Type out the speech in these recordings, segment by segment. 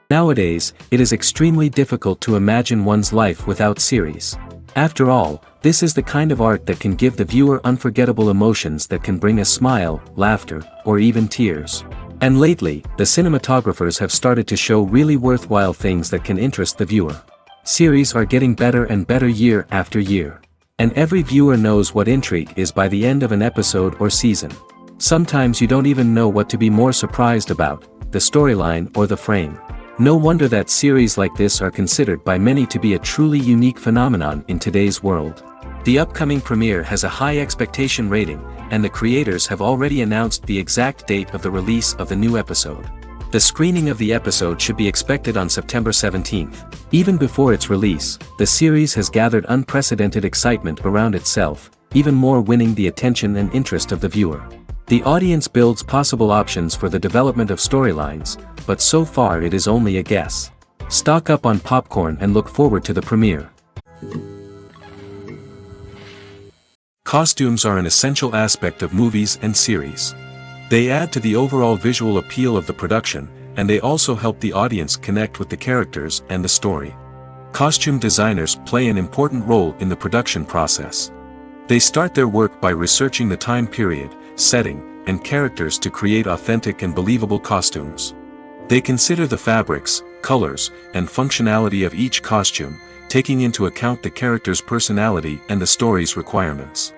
Nowadays, it is extremely difficult to imagine one's life without series. After all, this is the kind of art that can give the viewer unforgettable emotions that can bring a smile, laughter, or even tears. And lately, the cinematographers have started to show really worthwhile things that can interest the viewer. Series are getting better and better year after year. And every viewer knows what intrigue is by the end of an episode or season. Sometimes you don't even know what to be more surprised about, the storyline or the frame. No wonder that series like this are considered by many to be a truly unique phenomenon in today's world. The upcoming premiere has a high expectation rating, and the creators have already announced the exact date of the release of the new episode. The screening of the episode should be expected on September 17th. Even before its release, the series has gathered unprecedented excitement around itself, even more winning the attention and interest of the viewer. The audience builds possible options for the development of storylines, but so far it is only a guess. Stock up on popcorn and look forward to the premiere. Costumes are an essential aspect of movies and series. They add to the overall visual appeal of the production, and they also help the audience connect with the characters and the story. Costume designers play an important role in the production process. They start their work by researching the time period, setting, and characters to create authentic and believable costumes. They consider the fabrics, colors, and functionality of each costume, taking into account the character's personality and the story's requirements.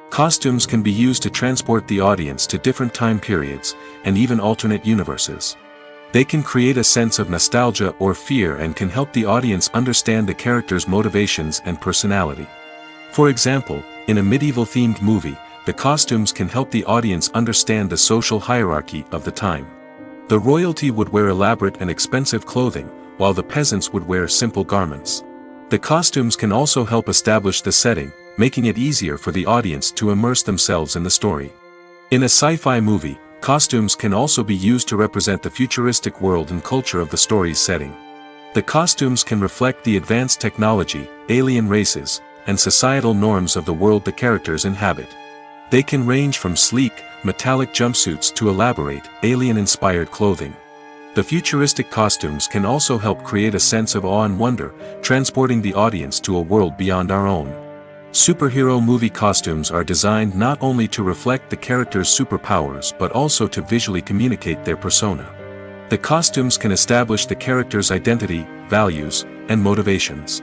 Costumes can be used to transport the audience to different time periods, and even alternate universes. They can create a sense of nostalgia or fear and can help the audience understand the character's motivations and personality. For example, in a medieval-themed movie, the costumes can help the audience understand the social hierarchy of the time. The royalty would wear elaborate and expensive clothing, while the peasants would wear simple garments. The costumes can also help establish the setting, making it easier for the audience to immerse themselves in the story. In a sci-fi movie, costumes can also be used to represent the futuristic world and culture of the story's setting. The costumes can reflect the advanced technology, alien races, and societal norms of the world the characters inhabit. They can range from sleek, metallic jumpsuits to elaborate, alien-inspired clothing. The futuristic costumes can also help create a sense of awe and wonder, transporting the audience to a world beyond our own. Superhero movie costumes are designed not only to reflect the character's superpowers but also to visually communicate their persona. The costumes can establish the character's identity, values, and motivations.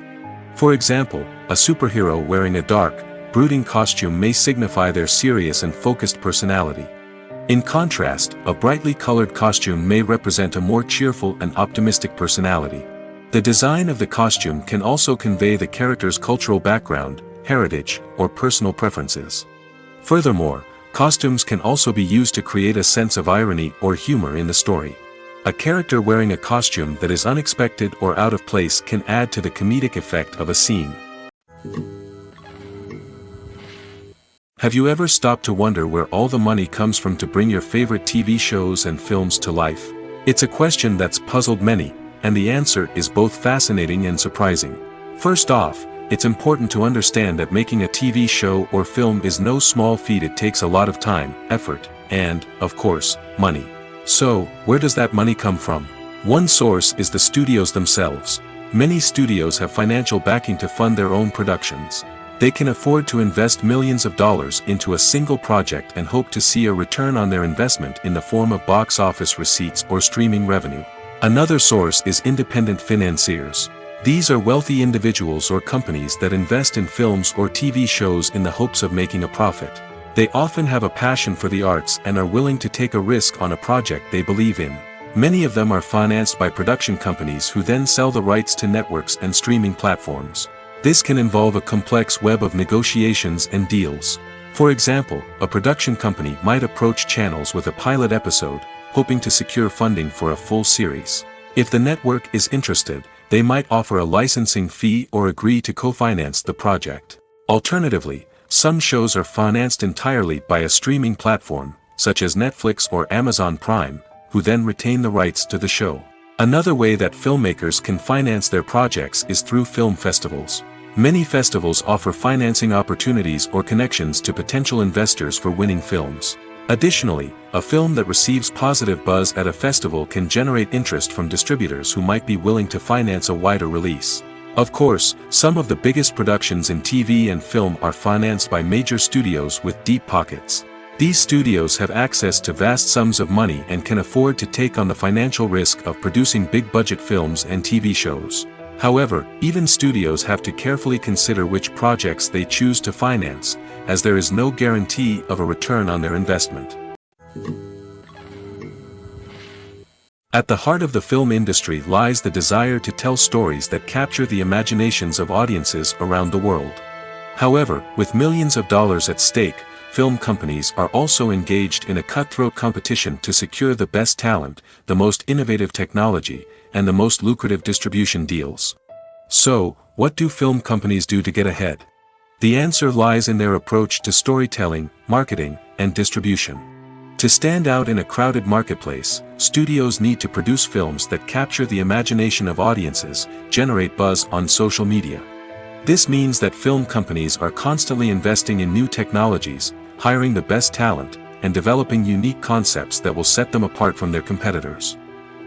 For example, a superhero wearing a dark, brooding costume may signify their serious and focused personality. In contrast, a brightly colored costume may represent a more cheerful and optimistic personality. The design of the costume can also convey the character's cultural background, heritage, or personal preferences. Furthermore, costumes can also be used to create a sense of irony or humor in the story. A character wearing a costume that is unexpected or out of place can add to the comedic effect of a scene. Have you ever stopped to wonder where all the money comes from to bring your favorite TV shows and films to life? It's a question that's puzzled many, and the answer is both fascinating and surprising. First off, it's important to understand that making a TV show or film is no small feat. It takes a lot of time, effort, and, of course, money. So, where does that money come from? One source is the studios themselves. Many studios have financial backing to fund their own productions. They can afford to invest millions of dollars into a single project and hope to see a return on their investment in the form of box office receipts or streaming revenue. Another source is independent financiers. These are wealthy individuals or companies that invest in films or TV shows in the hopes of making a profit. They often have a passion for the arts and are willing to take a risk on a project they believe in. Many of them are financed by production companies who then sell the rights to networks and streaming platforms. This can involve a complex web of negotiations and deals. For example, a production company might approach channels with a pilot episode, hoping to secure funding for a full series. If the network is interested, they might offer a licensing fee or agree to co-finance the project. Alternatively, some shows are financed entirely by a streaming platform, such as Netflix or Amazon Prime, who then retain the rights to the show. Another way that filmmakers can finance their projects is through film festivals. Many festivals offer financing opportunities or connections to potential investors for winning films. Additionally, a film that receives positive buzz at a festival can generate interest from distributors who might be willing to finance a wider release. Of course, some of the biggest productions in TV and film are financed by major studios with deep pockets. These studios have access to vast sums of money and can afford to take on the financial risk of producing big-budget films and TV shows. However, even studios have to carefully consider which projects they choose to finance, as there is no guarantee of a return on their investment. At the heart of the film industry lies the desire to tell stories that capture the imaginations of audiences around the world. However, with millions of dollars at stake, film companies are also engaged in a cutthroat competition to secure the best talent, the most innovative technology, and the most lucrative distribution deals. So, what do film companies do to get ahead? The answer lies in their approach to storytelling, marketing, and distribution. To stand out in a crowded marketplace, studios need to produce films that capture the imagination of audiences, generate buzz on social media. This means that film companies are constantly investing in new technologies, hiring the best talent, and developing unique concepts that will set them apart from their competitors.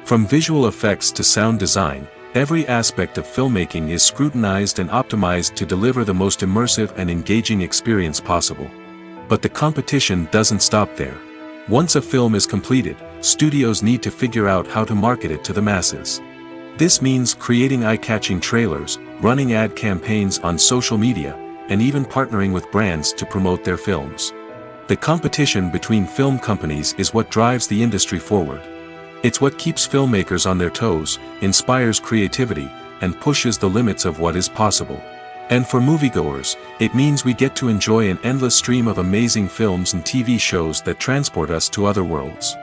From visual effects to sound design, every aspect of filmmaking is scrutinized and optimized to deliver the most immersive and engaging experience possible. But the competition doesn't stop there. Once a film is completed, studios need to figure out how to market it to the masses. This means creating eye-catching trailers, running ad campaigns on social media, and even partnering with brands to promote their films. The competition between film companies is what drives the industry forward. It's what keeps filmmakers on their toes, inspires creativity, and pushes the limits of what is possible. And for moviegoers, it means we get to enjoy an endless stream of amazing films and TV shows that transport us to other worlds.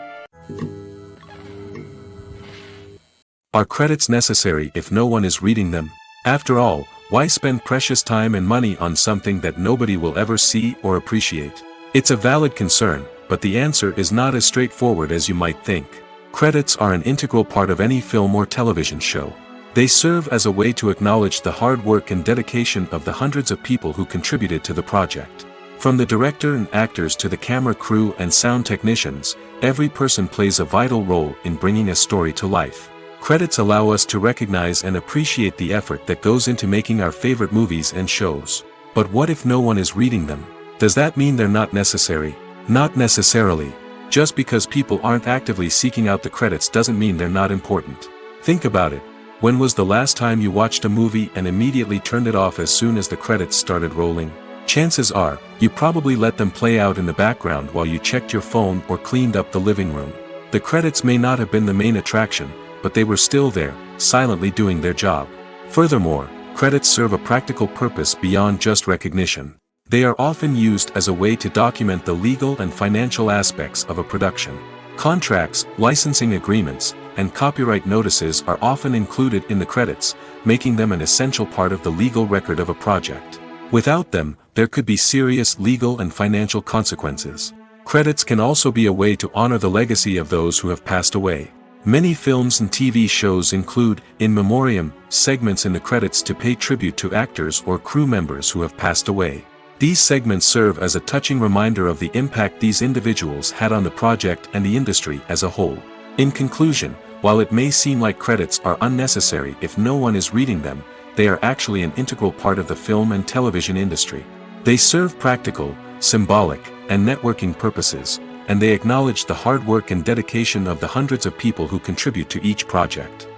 Are credits necessary if no one is reading them? After all, why spend precious time and money on something that nobody will ever see or appreciate? It's a valid concern, but the answer is not as straightforward as you might think. Credits are an integral part of any film or television show. They serve as a way to acknowledge the hard work and dedication of the hundreds of people who contributed to the project. From the director and actors to the camera crew and sound technicians, every person plays a vital role in bringing a story to life. Credits allow us to recognize and appreciate the effort that goes into making our favorite movies and shows. But what if no one is reading them? Does that mean they're not necessary? Not necessarily. Just because people aren't actively seeking out the credits doesn't mean they're not important. Think about it. When was the last time you watched a movie and immediately turned it off as soon as the credits started rolling? Chances are, you probably let them play out in the background while you checked your phone or cleaned up the living room. The credits may not have been the main attraction, but they were still there, silently doing their job. Furthermore, credits serve a practical purpose beyond just recognition. They are often used as a way to document the legal and financial aspects of a production. Contracts, licensing agreements, and copyright notices are often included in the credits, making them an essential part of the legal record of a project. Without them, there could be serious legal and financial consequences. Credits can also be a way to honor the legacy of those who have passed away. Many films and TV shows include, in memoriam, segments in the credits to pay tribute to actors or crew members who have passed away. These segments serve as a touching reminder of the impact these individuals had on the project and the industry as a whole. In conclusion, while it may seem like credits are unnecessary if no one is reading them, they are actually an integral part of the film and television industry. They serve practical, symbolic, and networking purposes, and they acknowledge the hard work and dedication of the hundreds of people who contribute to each project.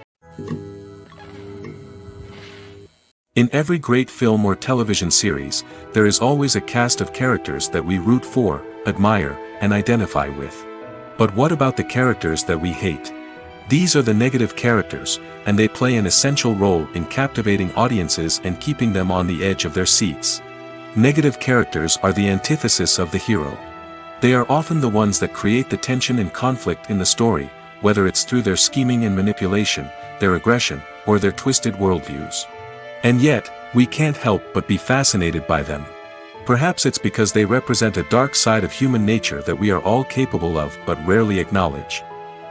In every great film or television series, there is always a cast of characters that we root for, admire, and identify with. But what about the characters that we hate? These are the negative characters, and they play an essential role in captivating audiences and keeping them on the edge of their seats. Negative characters are the antithesis of the hero. They are often the ones that create the tension and conflict in the story, whether it's through their scheming and manipulation, their aggression, or their twisted worldviews. And yet, we can't help but be fascinated by them. Perhaps it's because they represent a dark side of human nature that we are all capable of but rarely acknowledge.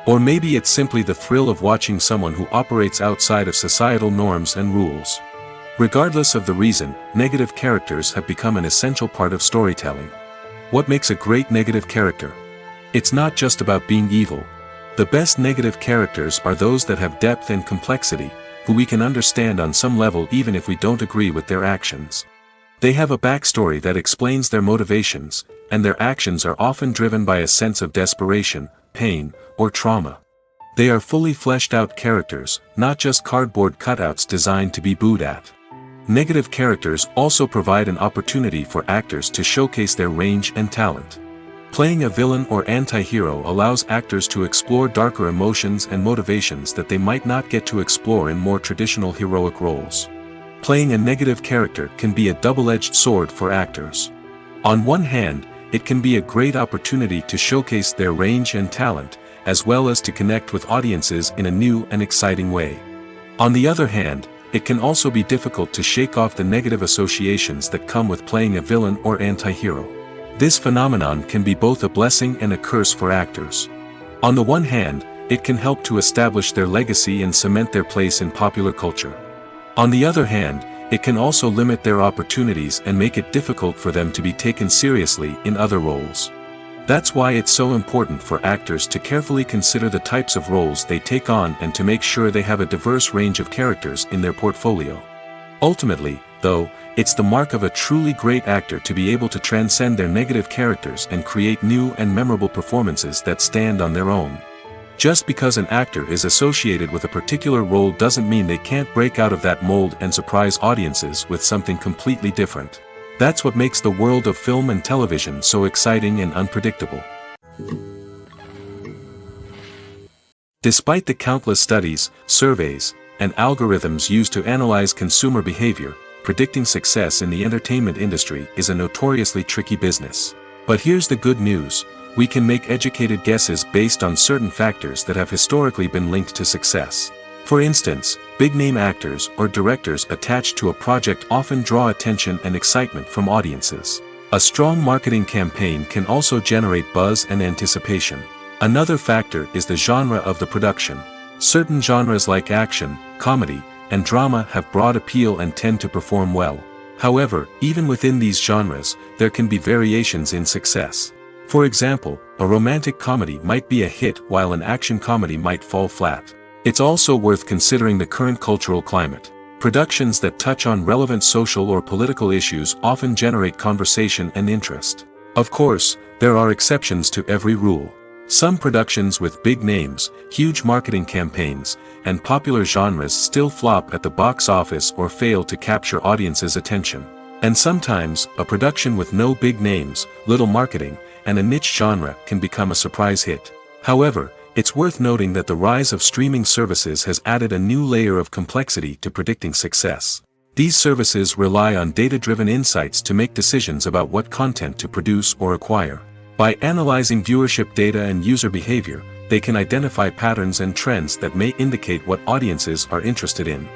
Or maybe it's simply the thrill of watching someone who operates outside of societal norms and rules. Regardless of the reason, negative characters have become an essential part of storytelling. What makes a great negative character? It's not just about being evil. The best negative characters are those that have depth and complexity, who we can understand on some level even if we don't agree with their actions. They have a backstory that explains their motivations, and their actions are often driven by a sense of desperation, pain, or trauma. They are fully fleshed out characters, not just cardboard cutouts designed to be booed at. Negative characters also provide an opportunity for actors to showcase their range and talent. Playing a villain or anti-hero allows actors to explore darker emotions and motivations that they might not get to explore in more traditional heroic roles. Playing a negative character can be a double-edged sword for actors. On one hand, it can be a great opportunity to showcase their range and talent, as well as to connect with audiences in a new and exciting way. On the other hand, it can also be difficult to shake off the negative associations that come with playing a villain or anti-hero. This phenomenon can be both a blessing and a curse for actors. On the one hand, it can help to establish their legacy and cement their place in popular culture. On the other hand, it can also limit their opportunities and make it difficult for them to be taken seriously in other roles. That's why it's so important for actors to carefully consider the types of roles they take on and to make sure they have a diverse range of characters in their portfolio. Ultimately, though, it's the mark of a truly great actor to be able to transcend their negative characters and create new and memorable performances that stand on their own. Just because an actor is associated with a particular role doesn't mean they can't break out of that mold and surprise audiences with something completely different. That's what makes the world of film and television so exciting and unpredictable. Despite the countless studies, surveys, and algorithms used to analyze consumer behavior, predicting success in the entertainment industry is a notoriously tricky business. But here's the good news: we can make educated guesses based on certain factors that have historically been linked to success. For instance, big-name actors or directors attached to a project often draw attention and excitement from audiences. A strong marketing campaign can also generate buzz and anticipation. Another factor is the genre of the production. Certain genres like action, comedy, and drama have broad appeal and tend to perform well. However, even within these genres, there can be variations in success. For example, a romantic comedy might be a hit while an action comedy might fall flat. It's also worth considering the current cultural climate. Productions that touch on relevant social or political issues often generate conversation and interest. Of course, there are exceptions to every rule. Some productions with big names, huge marketing campaigns, and popular genres still flop at the box office or fail to capture audiences' attention. And sometimes, a production with no big names, little marketing, and a niche genre can become a surprise hit. However, it's worth noting that the rise of streaming services has added a new layer of complexity to predicting success. These services rely on data-driven insights to make decisions about what content to produce or acquire. By analyzing viewership data and user behavior, they can identify patterns and trends that may indicate what audiences are interested in.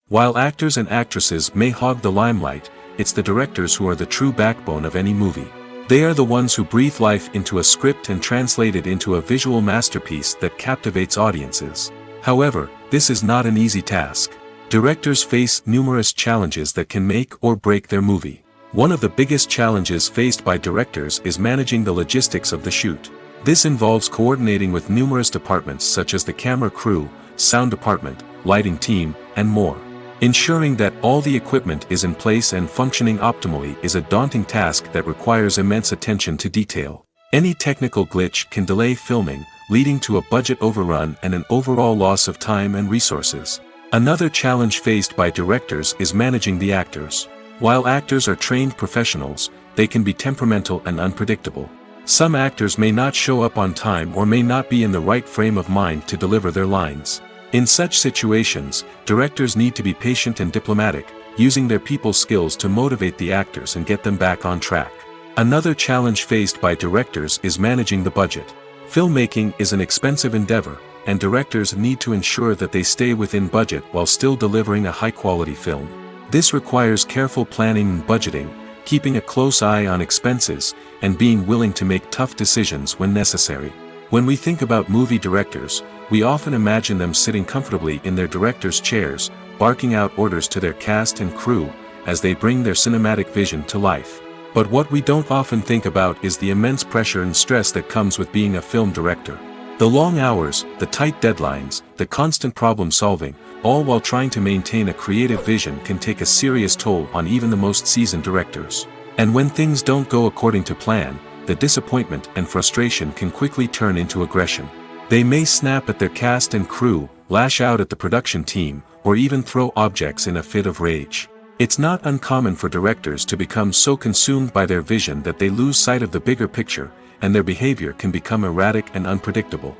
While actors and actresses may hog the limelight, it's the directors who are the true backbone of any movie. They are the ones who breathe life into a script and translate it into a visual masterpiece that captivates audiences. However, this is not an easy task. Directors face numerous challenges that can make or break their movie. One of the biggest challenges faced by directors is managing the logistics of the shoot. This involves coordinating with numerous departments such as the camera crew, sound department, lighting team, and more. Ensuring that all the equipment is in place and functioning optimally is a daunting task that requires immense attention to detail. Any technical glitch can delay filming, leading to a budget overrun and an overall loss of time and resources. Another challenge faced by directors is managing the actors. While actors are trained professionals, they can be temperamental and unpredictable. Some actors may not show up on time or may not be in the right frame of mind to deliver their lines. In such situations, directors need to be patient and diplomatic, using their people skills to motivate the actors and get them back on track. Another challenge faced by directors is managing the budget. Filmmaking is an expensive endeavor, and directors need to ensure that they stay within budget while still delivering a high-quality film. This requires careful planning and budgeting, keeping a close eye on expenses, and being willing to make tough decisions when necessary. When we think about movie directors, we often imagine them sitting comfortably in their director's chairs, barking out orders to their cast and crew, as they bring their cinematic vision to life. But what we don't often think about is the immense pressure and stress that comes with being a film director. The long hours, the tight deadlines, the constant problem solving, all while trying to maintain a creative vision can take a serious toll on even the most seasoned directors. And when things don't go according to plan, the disappointment and frustration can quickly turn into aggression. They may snap at their cast and crew, lash out at the production team, or even throw objects in a fit of rage. It's not uncommon for directors to become so consumed by their vision that they lose sight of the bigger picture, and their behavior can become erratic and unpredictable.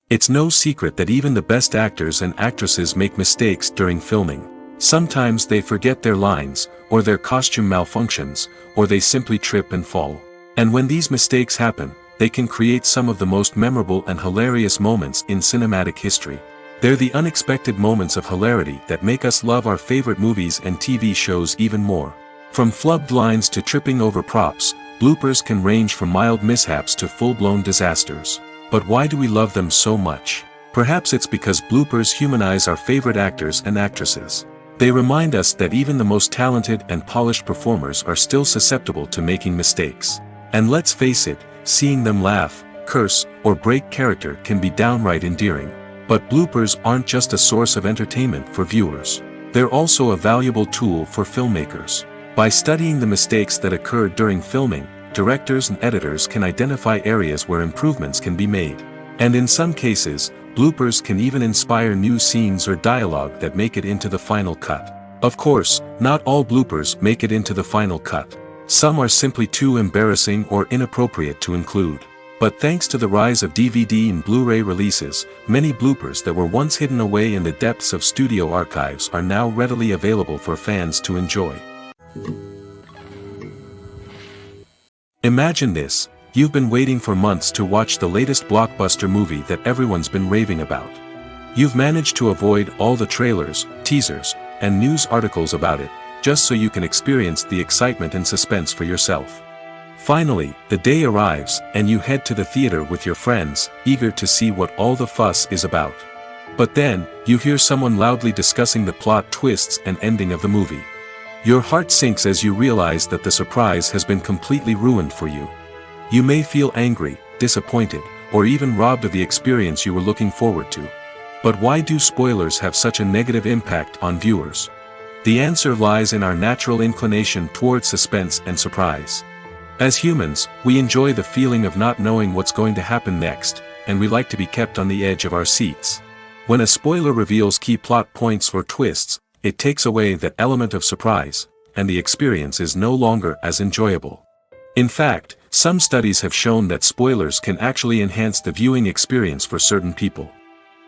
It's no secret that even the best actors and actresses make mistakes during filming. Sometimes they forget their lines, or their costume malfunctions, or they simply trip and fall. And when these mistakes happen, they can create some of the most memorable and hilarious moments in cinematic history. They're the unexpected moments of hilarity that make us love our favorite movies and TV shows even more. From flubbed lines to tripping over props, bloopers can range from mild mishaps to full-blown disasters. But why do we love them so much? Perhaps it's because bloopers humanize our favorite actors and actresses. They remind us that even the most talented and polished performers are still susceptible to making mistakes. And let's face it, seeing them laugh, curse, or break character can be downright endearing. But bloopers aren't just a source of entertainment for viewers. They're also a valuable tool for filmmakers. By studying the mistakes that occurred during filming, directors and editors can identify areas where improvements can be made. And in some cases, bloopers can even inspire new scenes or dialogue that make it into the final cut. Of course, not all bloopers make it into the final cut. Some are simply too embarrassing or inappropriate to include. But thanks to the rise of DVD and Blu-ray releases, many bloopers that were once hidden away in the depths of studio archives are now readily available for fans to enjoy. Imagine this, you've been waiting for months to watch the latest blockbuster movie that everyone's been raving about. You've managed to avoid all the trailers, teasers, and news articles about it, just so you can experience the excitement and suspense for yourself. Finally, the day arrives, and you head to the theater with your friends, eager to see what all the fuss is about. But then, you hear someone loudly discussing the plot twists and ending of the movie. Your heart sinks as you realize that the surprise has been completely ruined for you. You may feel angry, disappointed, or even robbed of the experience you were looking forward to. But why do spoilers have such a negative impact on viewers? The answer lies in our natural inclination toward suspense and surprise. As humans, we enjoy the feeling of not knowing what's going to happen next, and we like to be kept on the edge of our seats. When a spoiler reveals key plot points or twists, it takes away that element of surprise, and the experience is no longer as enjoyable. In fact, some studies have shown that spoilers can actually enhance the viewing experience for certain people.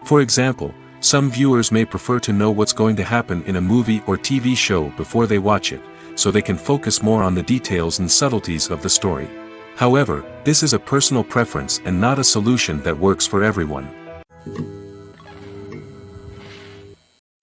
For example, some viewers may prefer to know what's going to happen in a movie or TV show before they watch it, so they can focus more on the details and subtleties of the story. However, this is a personal preference and not a solution that works for everyone.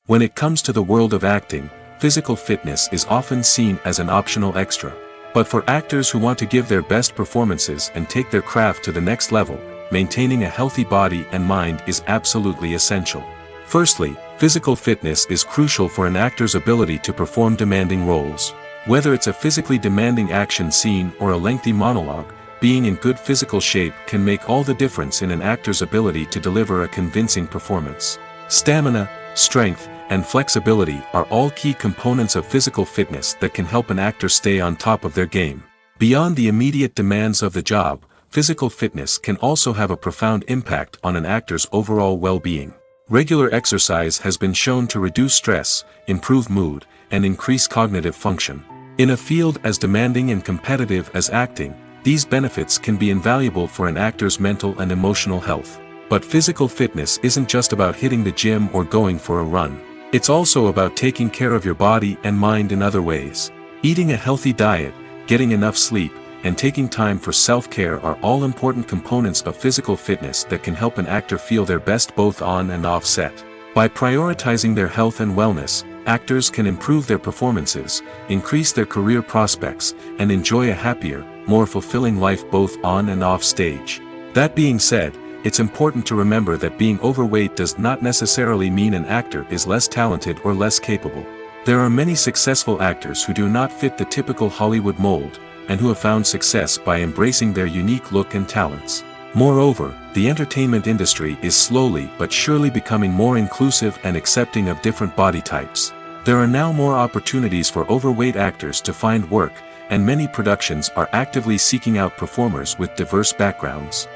When it comes to the world of acting, physical fitness is often seen as an optional extra. But for actors who want to give their best performances and take their craft to the next level, maintaining a healthy body and mind is absolutely essential. Firstly, physical fitness is crucial for an actor's ability to perform demanding roles. Whether it's a physically demanding action scene or a lengthy monologue, being in good physical shape can make all the difference in an actor's ability to deliver a convincing performance. Stamina, strength, and flexibility are all key components of physical fitness that can help an actor stay on top of their game. Beyond the immediate demands of the job, physical fitness can also have a profound impact on an actor's overall well-being. Regular exercise has been shown to reduce stress, improve mood, and increase cognitive function. In a field as demanding and competitive as acting, these benefits can be invaluable for an actor's mental and emotional health. But physical fitness isn't just about hitting the gym or going for a run. It's also about taking care of your body and mind in other ways. Eating a healthy diet, getting enough sleep, and taking time for self-care are all important components of physical fitness that can help an actor feel their best both on and off set. By prioritizing their health and wellness, actors can improve their performances, increase their career prospects, and enjoy a happier, more fulfilling life both on and off stage. That being said, it's important to remember that being overweight does not necessarily mean an actor is less talented or less capable. There are many successful actors who do not fit the typical Hollywood mold, and who have found success by embracing their unique look and talents. Moreover, the entertainment industry is slowly but surely becoming more inclusive and accepting of different body types. There are now more opportunities for overweight actors to find work, and many productions are actively seeking out performers with diverse backgrounds.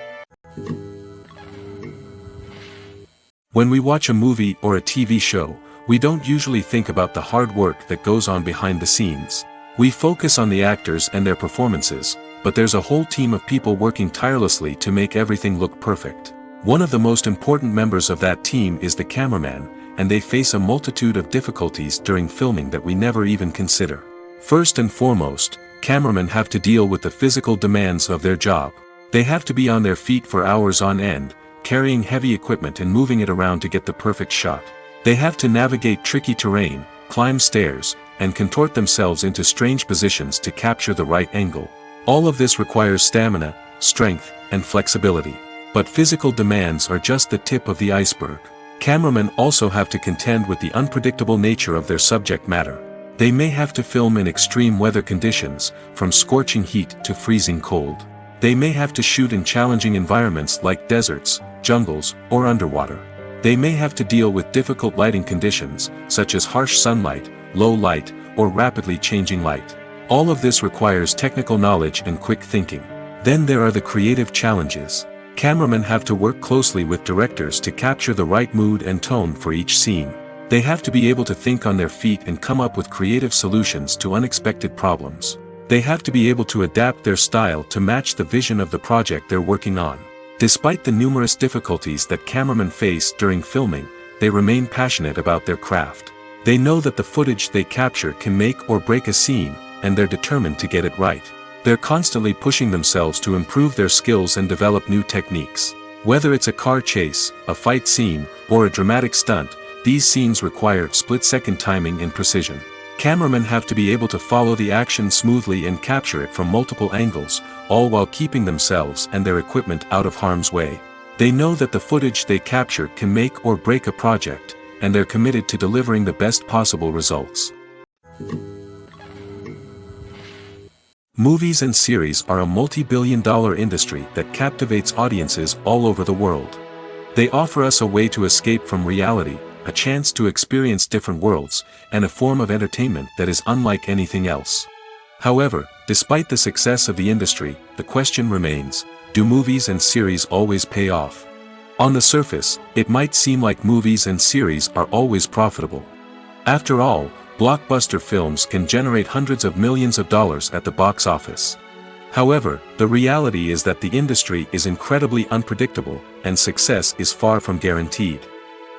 When we watch a movie or a TV show, we don't usually think about the hard work that goes on behind the scenes. We focus on the actors and their performances, but there's a whole team of people working tirelessly to make everything look perfect. One of the most important members of that team is the cameraman, and they face a multitude of difficulties during filming that we never even consider. First and foremost, cameramen have to deal with the physical demands of their job. They have to be on their feet for hours on end, carrying heavy equipment and moving it around to get the perfect shot. They have to navigate tricky terrain, climb stairs, and contort themselves into strange positions to capture the right angle. All of this requires stamina, strength, and flexibility. But physical demands are just the tip of the iceberg. Cameramen also have to contend with the unpredictable nature of their subject matter. They may have to film in extreme weather conditions, from scorching heat to freezing cold. They may have to shoot in challenging environments like deserts, jungles, or underwater. They may have to deal with difficult lighting conditions, such as harsh sunlight, low light, or rapidly changing light. All of this requires technical knowledge and quick thinking. Then there are the creative challenges. Cameramen have to work closely with directors to capture the right mood and tone for each scene. They have to be able to think on their feet and come up with creative solutions to unexpected problems. They have to be able to adapt their style to match the vision of the project they're working on. Despite the numerous difficulties that cameramen face during filming, they remain passionate about their craft. They know that the footage they capture can make or break a scene, and they're determined to get it right. They're constantly pushing themselves to improve their skills and develop new techniques. Whether it's a car chase, a fight scene, or a dramatic stunt, these scenes require split-second timing and precision. Cameramen have to be able to follow the action smoothly and capture it from multiple angles, all while keeping themselves and their equipment out of harm's way. They know that the footage they capture can make or break a project, and they're committed to delivering the best possible results. Movies and series are a multi-billion-dollar industry that captivates audiences all over the world. They offer us a way to escape from reality, a chance to experience different worlds, and a form of entertainment that is unlike anything else. However, despite the success of the industry, the question remains, do movies and series always pay off? On the surface, it might seem like movies and series are always profitable. After all, blockbuster films can generate hundreds of millions of dollars at the box office. However, the reality is that the industry is incredibly unpredictable, and success is far from guaranteed.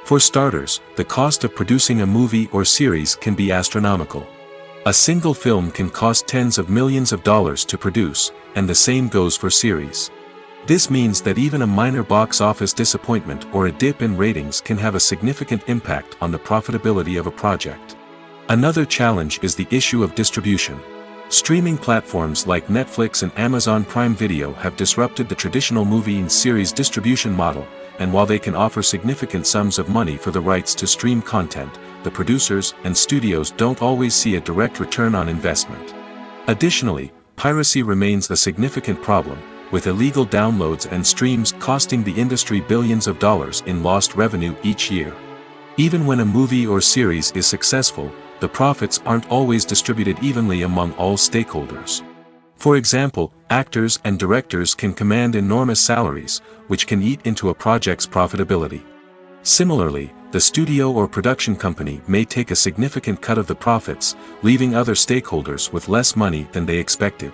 For starters, the cost of producing a movie or series can be astronomical. A single film can cost tens of millions of dollars to produce, and the same goes for series. This means that even a minor box office disappointment or a dip in ratings can have a significant impact on the profitability of a project. Another challenge is the issue of distribution. Streaming platforms like Netflix and Amazon Prime Video have disrupted the traditional movie and series distribution model, and while they can offer significant sums of money for the rights to stream content, the producers and studios don't always see a direct return on investment. Additionally, piracy remains a significant problem, with illegal downloads and streams costing the industry billions of dollars in lost revenue each year. Even when a movie or series is successful, the profits aren't always distributed evenly among all stakeholders. For example, actors and directors can command enormous salaries, which can eat into a project's profitability. Similarly, the studio or production company may take a significant cut of the profits, leaving other stakeholders with less money than they expected.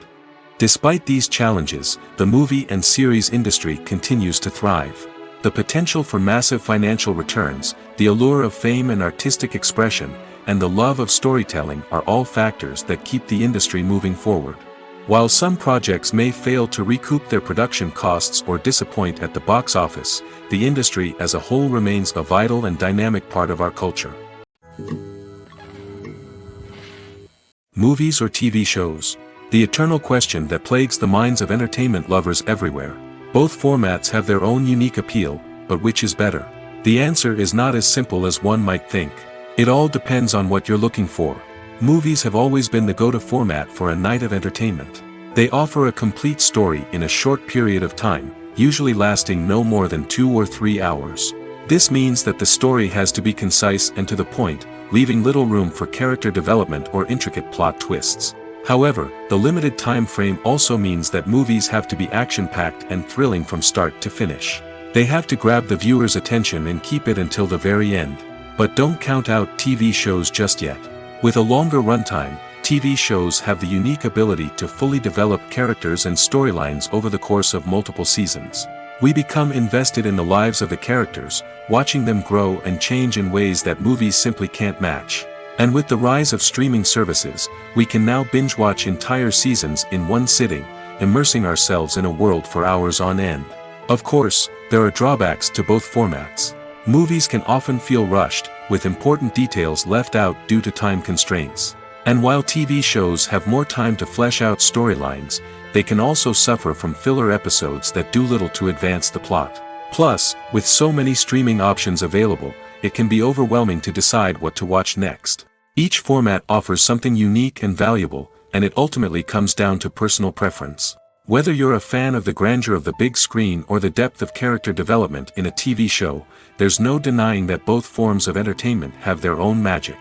Despite these challenges, the movie and series industry continues to thrive. The potential for massive financial returns, the allure of fame and artistic expression, and the love of storytelling are all factors that keep the industry moving forward. While some projects may fail to recoup their production costs or disappoint at the box office, the industry as a whole remains a vital and dynamic part of our culture. Movies or TV shows? The eternal question that plagues the minds of entertainment lovers everywhere. Both formats have their own unique appeal, but which is better? The answer is not as simple as one might think. It all depends on what you're looking for. Movies have always been the go-to format for a night of entertainment. They offer a complete story in a short period of time, usually lasting no more than 2 or 3 hours. This means that the story has to be concise and to the point, leaving little room for character development or intricate plot twists. However, the limited time frame also means that movies have to be action-packed and thrilling from start to finish. They have to grab the viewer's attention and keep it until the very end. But don't count out TV shows just yet. With a longer runtime, TV shows have the unique ability to fully develop characters and storylines over the course of multiple seasons. We become invested in the lives of the characters, watching them grow and change in ways that movies simply can't match. And with the rise of streaming services, we can now binge-watch entire seasons in one sitting, immersing ourselves in a world for hours on end. Of course, there are drawbacks to both formats. Movies can often feel rushed, with important details left out due to time constraints. And while TV shows have more time to flesh out storylines, they can also suffer from filler episodes that do little to advance the plot. Plus, with so many streaming options available, it can be overwhelming to decide what to watch next. Each format offers something unique and valuable, and it ultimately comes down to personal preference. Whether you're a fan of the grandeur of the big screen or the depth of character development in a TV show, there's no denying that both forms of entertainment have their own magic.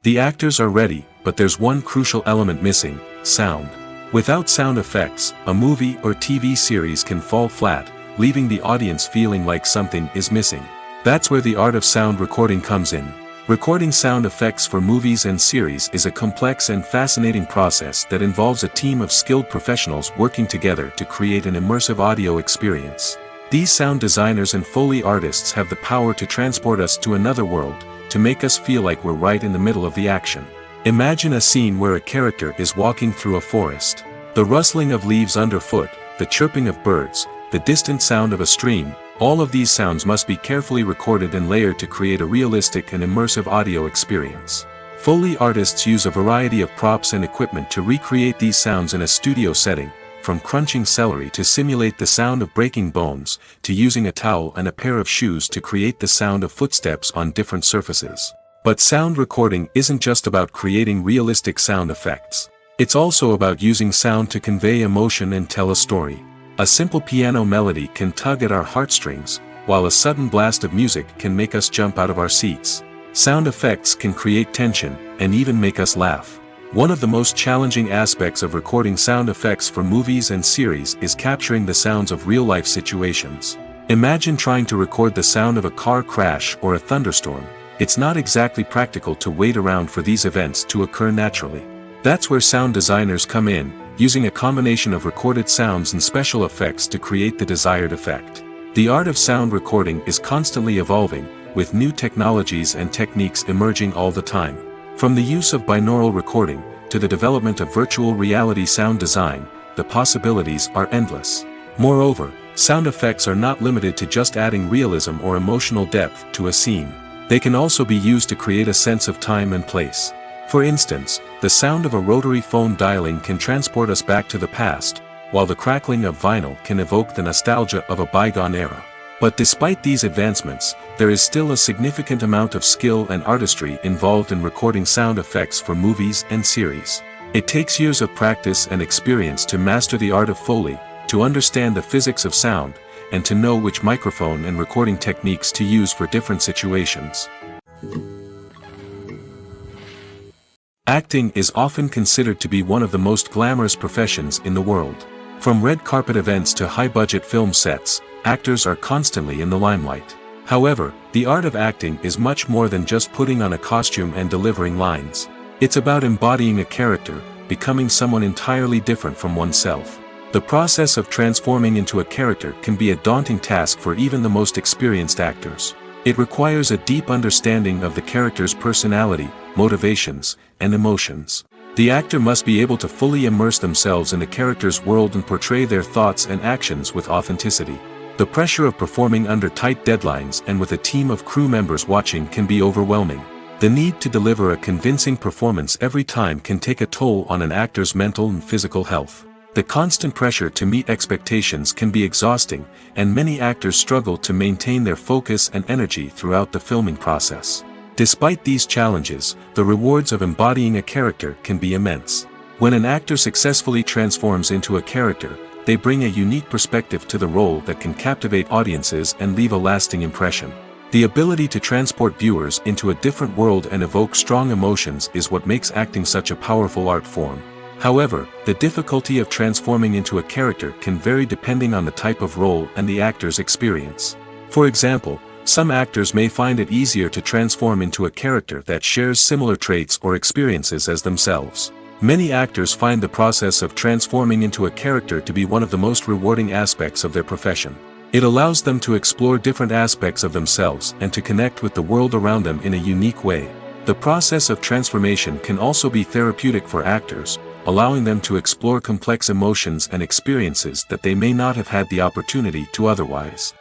The actors are ready, but there's one crucial element missing: sound. Without sound effects, a movie or TV series can fall flat, leaving the audience feeling like something is missing. That's where the art of sound recording comes in. Recording sound effects for movies and series is a complex and fascinating process that involves a team of skilled professionals working together to create an immersive audio experience. These sound designers and Foley artists have the power to transport us to another world, to make us feel like we're right in the middle of the action. Imagine a scene where a character is walking through a forest. The rustling of leaves underfoot, the chirping of birds, the distant sound of a stream, all of these sounds must be carefully recorded and layered to create a realistic and immersive audio experience. Foley artists use a variety of props and equipment to recreate these sounds in a studio setting, from crunching celery to simulate the sound of breaking bones, to using a towel and a pair of shoes to create the sound of footsteps on different surfaces. But sound recording isn't just about creating realistic sound effects. It's also about using sound to convey emotion and tell a story. A simple piano melody can tug at our heartstrings, while a sudden blast of music can make us jump out of our seats. Sound effects can create tension, and even make us laugh. One of the most challenging aspects of recording sound effects for movies and series is capturing the sounds of real-life situations. Imagine trying to record the sound of a car crash or a thunderstorm. It's not exactly practical to wait around for these events to occur naturally. That's where sound designers come in, using a combination of recorded sounds and special effects to create the desired effect. The art of sound recording is constantly evolving, with new technologies and techniques emerging all the time. From the use of binaural recording, to the development of virtual reality sound design, the possibilities are endless. Moreover, sound effects are not limited to just adding realism or emotional depth to a scene. They can also be used to create a sense of time and place. For instance, the sound of a rotary phone dialing can transport us back to the past, while the crackling of vinyl can evoke the nostalgia of a bygone era. But despite these advancements, there is still a significant amount of skill and artistry involved in recording sound effects for movies and series. It takes years of practice and experience to master the art of Foley, to understand the physics of sound, and to know which microphone and recording techniques to use for different situations. Acting is often considered to be one of the most glamorous professions in the world. From red carpet events to high-budget film sets, actors are constantly in the limelight. However, the art of acting is much more than just putting on a costume and delivering lines. It's about embodying a character, becoming someone entirely different from oneself. The process of transforming into a character can be a daunting task for even the most experienced actors. It requires a deep understanding of the character's personality, motivations, and emotions. The actor must be able to fully immerse themselves in the character's world and portray their thoughts and actions with authenticity. The pressure of performing under tight deadlines and with a team of crew members watching can be overwhelming. The need to deliver a convincing performance every time can take a toll on an actor's mental and physical health. The constant pressure to meet expectations can be exhausting, and many actors struggle to maintain their focus and energy throughout the filming process. Despite these challenges, the rewards of embodying a character can be immense. When an actor successfully transforms into a character, they bring a unique perspective to the role that can captivate audiences and leave a lasting impression. The ability to transport viewers into a different world and evoke strong emotions is what makes acting such a powerful art form. However, the difficulty of transforming into a character can vary depending on the type of role and the actor's experience. For example, some actors may find it easier to transform into a character that shares similar traits or experiences as themselves. Many actors find the process of transforming into a character to be one of the most rewarding aspects of their profession. It allows them to explore different aspects of themselves and to connect with the world around them in a unique way. The process of transformation can also be therapeutic for actors, allowing them to explore complex emotions and experiences that they may not have had the opportunity to otherwise.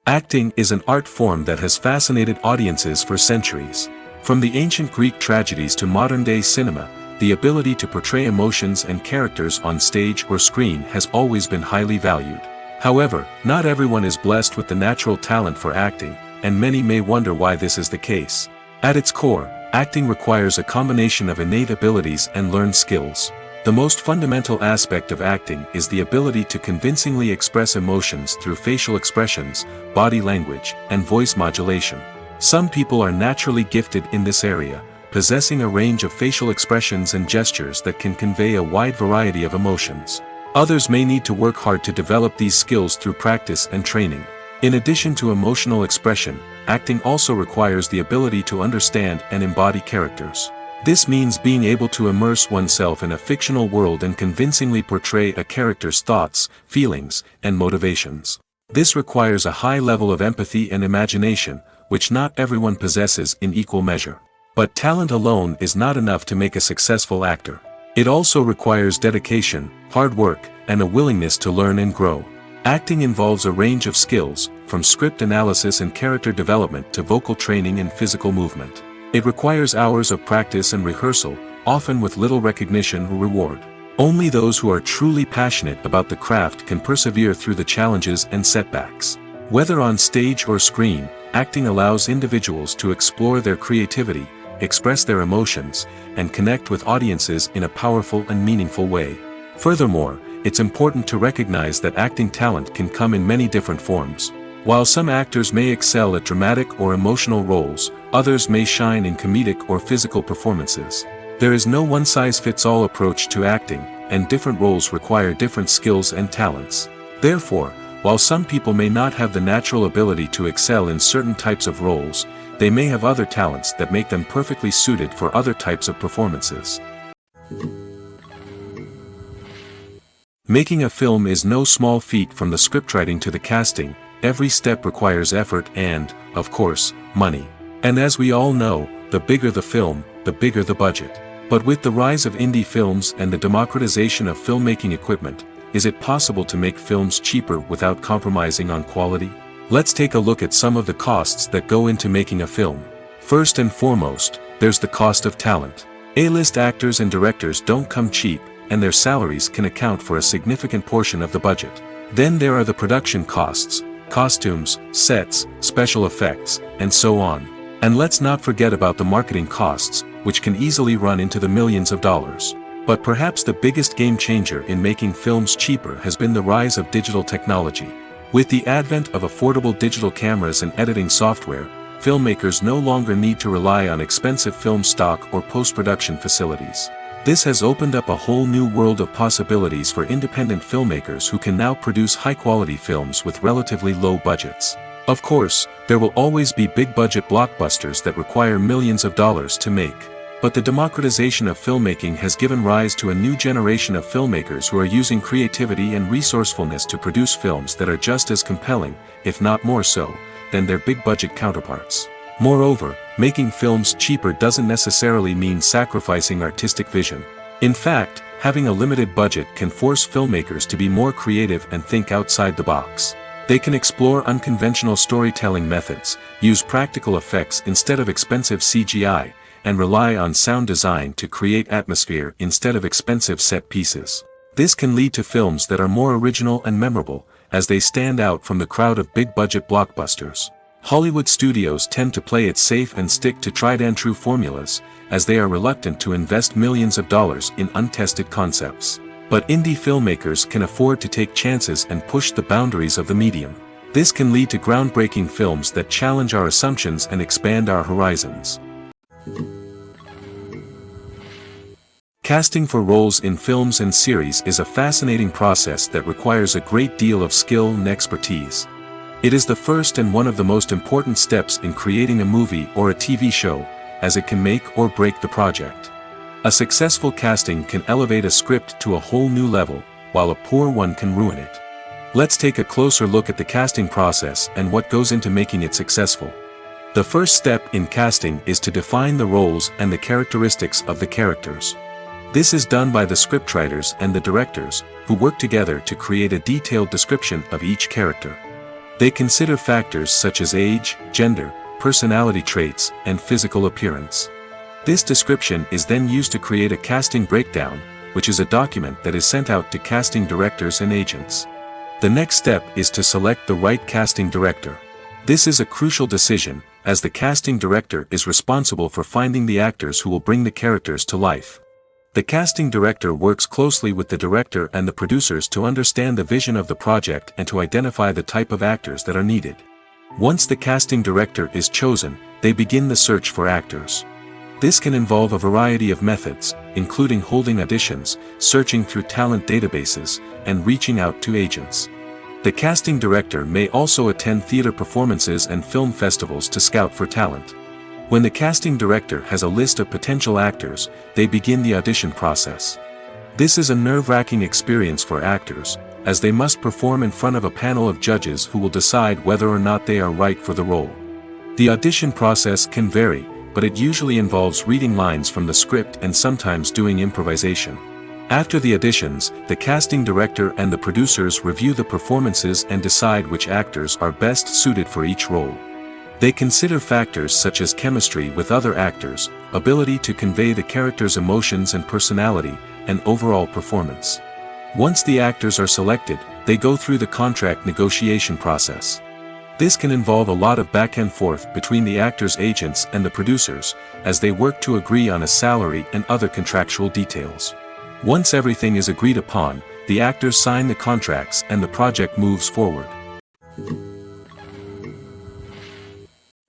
Acting is an art form that has fascinated audiences for centuries. From the ancient Greek tragedies to modern-day cinema, the ability to portray emotions and characters on stage or screen has always been highly valued. However, not everyone is blessed with the natural talent for acting, and many may wonder why this is the case. At its core, acting requires a combination of innate abilities and learned skills. The most fundamental aspect of acting is the ability to convincingly express emotions through facial expressions, body language, and voice modulation. Some people are naturally gifted in this area, possessing a range of facial expressions and gestures that can convey a wide variety of emotions. Others may need to work hard to develop these skills through practice and training. In addition to emotional expression, acting also requires the ability to understand and embody characters. This means being able to immerse oneself in a fictional world and convincingly portray a character's thoughts, feelings, and motivations. This requires a high level of empathy and imagination, which not everyone possesses in equal measure. But talent alone is not enough to make a successful actor. It also requires dedication, hard work, and a willingness to learn and grow. Acting involves a range of skills, from script analysis and character development to vocal training and physical movement. It requires hours of practice and rehearsal, often with little recognition or reward. Only those who are truly passionate about the craft can persevere through the challenges and setbacks. Whether on stage or screen, acting allows individuals to explore their creativity, express their emotions, and connect with audiences in a powerful and meaningful way. Furthermore, it's important to recognize that acting talent can come in many different forms. While some actors may excel at dramatic or emotional roles, others may shine in comedic or physical performances. There is no one-size-fits-all approach to acting, and different roles require different skills and talents. Therefore, while some people may not have the natural ability to excel in certain types of roles, they may have other talents that make them perfectly suited for other types of performances. Making a film is no small feat. From the scriptwriting to the casting, every step requires effort and, of course, money. And as we all know, the bigger the film, the bigger the budget. But with the rise of indie films and the democratization of filmmaking equipment, is it possible to make films cheaper without compromising on quality? Let's take a look at some of the costs that go into making a film. First and foremost, there's the cost of talent. A-list actors and directors don't come cheap, and their salaries can account for a significant portion of the budget. Then there are the production costs, costumes, sets, special effects, and so on. And let's not forget about the marketing costs, which can easily run into the millions of dollars. But perhaps the biggest game changer in making films cheaper has been the rise of digital technology. With the advent of affordable digital cameras and editing software, filmmakers no longer need to rely on expensive film stock or post-production facilities. This has opened up a whole new world of possibilities for independent filmmakers who can now produce high-quality films with relatively low budgets. Of course, there will always be big-budget blockbusters that require millions of dollars to make. But the democratization of filmmaking has given rise to a new generation of filmmakers who are using creativity and resourcefulness to produce films that are just as compelling, if not more so, than their big-budget counterparts. Moreover, making films cheaper doesn't necessarily mean sacrificing artistic vision. In fact, having a limited budget can force filmmakers to be more creative and think outside the box. They can explore unconventional storytelling methods, use practical effects instead of expensive CGI, and rely on sound design to create atmosphere instead of expensive set pieces. This can lead to films that are more original and memorable, as they stand out from the crowd of big-budget blockbusters. Hollywood studios tend to play it safe and stick to tried-and-true formulas, as they are reluctant to invest millions of dollars in untested concepts. But indie filmmakers can afford to take chances and push the boundaries of the medium. This can lead to groundbreaking films that challenge our assumptions and expand our horizons. Casting for roles in films and series is a fascinating process that requires a great deal of skill and expertise. It is the first and one of the most important steps in creating a movie or a TV show, as it can make or break the project. A successful casting can elevate a script to a whole new level, while a poor one can ruin it. Let's take a closer look at the casting process and what goes into making it successful. The first step in casting is to define the roles and the characteristics of the characters. This is done by the scriptwriters and the directors, who work together to create a detailed description of each character. They consider factors such as age, gender, personality traits, and physical appearance. This description is then used to create a casting breakdown, which is a document that is sent out to casting directors and agents. The next step is to select the right casting director. This is a crucial decision, as the casting director is responsible for finding the actors who will bring the characters to life. The casting director works closely with the director and the producers to understand the vision of the project and to identify the type of actors that are needed. Once the casting director is chosen, they begin the search for actors. This can involve a variety of methods, including holding auditions, searching through talent databases, and reaching out to agents. The casting director may also attend theater performances and film festivals to scout for talent. When the casting director has a list of potential actors, they begin the audition process. This is a nerve-wracking experience for actors, as they must perform in front of a panel of judges who will decide whether or not they are right for the role. The audition process can vary, but it usually involves reading lines from the script and sometimes doing improvisation. After the auditions, the casting director and the producers review the performances and decide which actors are best suited for each role. They consider factors such as chemistry with other actors, ability to convey the character's emotions and personality, and overall performance. Once the actors are selected, they go through the contract negotiation process. This can involve a lot of back and forth between the actors' agents and the producers, as they work to agree on a salary and other contractual details. Once everything is agreed upon, the actors sign the contracts and the project moves forward.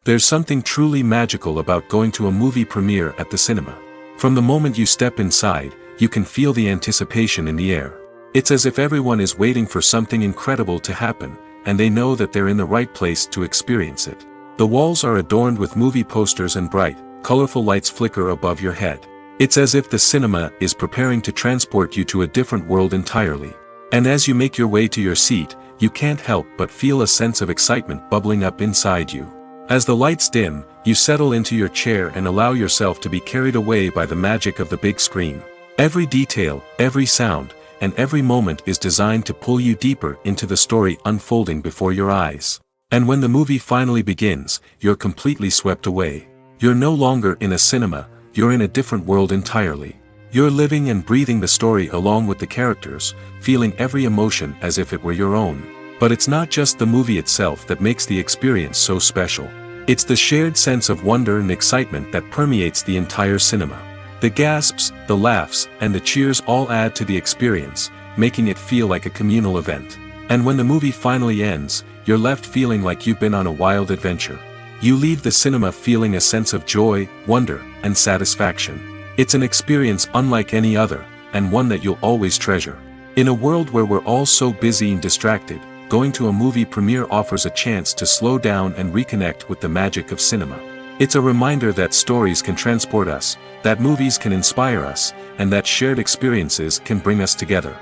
There's something truly magical about going to a movie premiere at the cinema. From the moment you step inside, you can feel the anticipation in the air. It's as if everyone is waiting for something incredible to happen, and they know that they're in the right place to experience it. The walls are adorned with movie posters and bright, colorful lights flicker above your head. It's as if the cinema is preparing to transport you to a different world entirely. And as you make your way to your seat, you can't help but feel a sense of excitement bubbling up inside you. As the lights dim, you settle into your chair and allow yourself to be carried away by the magic of the big screen. Every detail, every sound, and every moment is designed to pull you deeper into the story unfolding before your eyes. And when the movie finally begins, you're completely swept away. You're no longer in a cinema, you're in a different world entirely. You're living and breathing the story along with the characters, feeling every emotion as if it were your own. But it's not just the movie itself that makes the experience so special. It's the shared sense of wonder and excitement that permeates the entire cinema. The gasps, the laughs, and the cheers all add to the experience, making it feel like a communal event. And when the movie finally ends, you're left feeling like you've been on a wild adventure. You leave the cinema feeling a sense of joy, wonder, and satisfaction. It's an experience unlike any other, and one that you'll always treasure. In a world where we're all so busy and distracted, going to a movie premiere offers a chance to slow down and reconnect with the magic of cinema. It's a reminder that stories can transport us, that movies can inspire us, and that shared experiences can bring us together.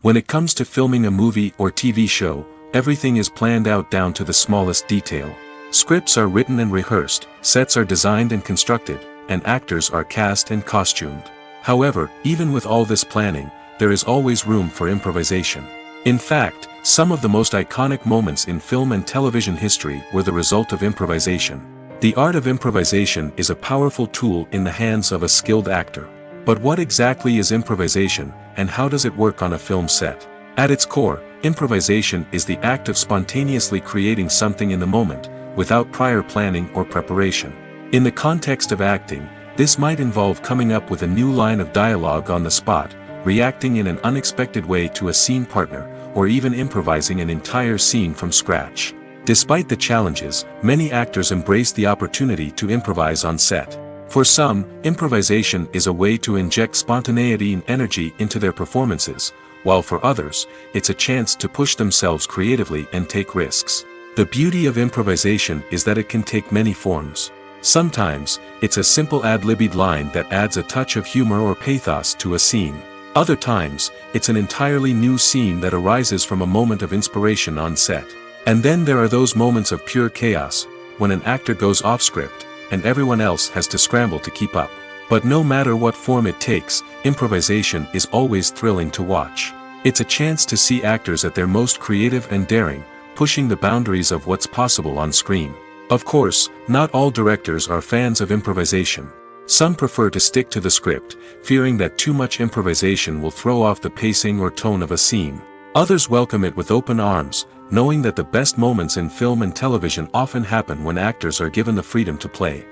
When it comes to filming a movie or TV show, everything is planned out down to the smallest detail. Scripts are written and rehearsed, sets are designed and constructed, and actors are cast and costumed. However, even with all this planning, there is always room for improvisation. In fact, Some of the most iconic moments in film and television history were the result of improvisation. The art of improvisation is a powerful tool in the hands of a skilled actor. But what exactly is improvisation, and how does it work on a film set? At its core, improvisation is the act of spontaneously creating something in the moment, without prior planning or preparation. In the context of acting, this might involve coming up with a new line of dialogue on the spot, reacting in an unexpected way to a scene partner, or even improvising an entire scene from scratch. Despite the challenges, many actors embrace the opportunity to improvise on set. For some, improvisation is a way to inject spontaneity and energy into their performances, while for others, it's a chance to push themselves creatively and take risks. The beauty of improvisation is that it can take many forms. Sometimes, it's a simple ad-libbed line that adds a touch of humor or pathos to a scene. Other times, it's an entirely new scene that arises from a moment of inspiration on set. And then there are those moments of pure chaos, when an actor goes off script, and everyone else has to scramble to keep up. But no matter what form it takes, improvisation is always thrilling to watch. It's a chance to see actors at their most creative and daring, pushing the boundaries of what's possible on screen. Of course, not all directors are fans of improvisation. Some prefer to stick to the script, fearing that too much improvisation will throw off the pacing or tone of a scene. Others welcome it with open arms, knowing that the best moments in film and television often happen when actors are given the freedom to play.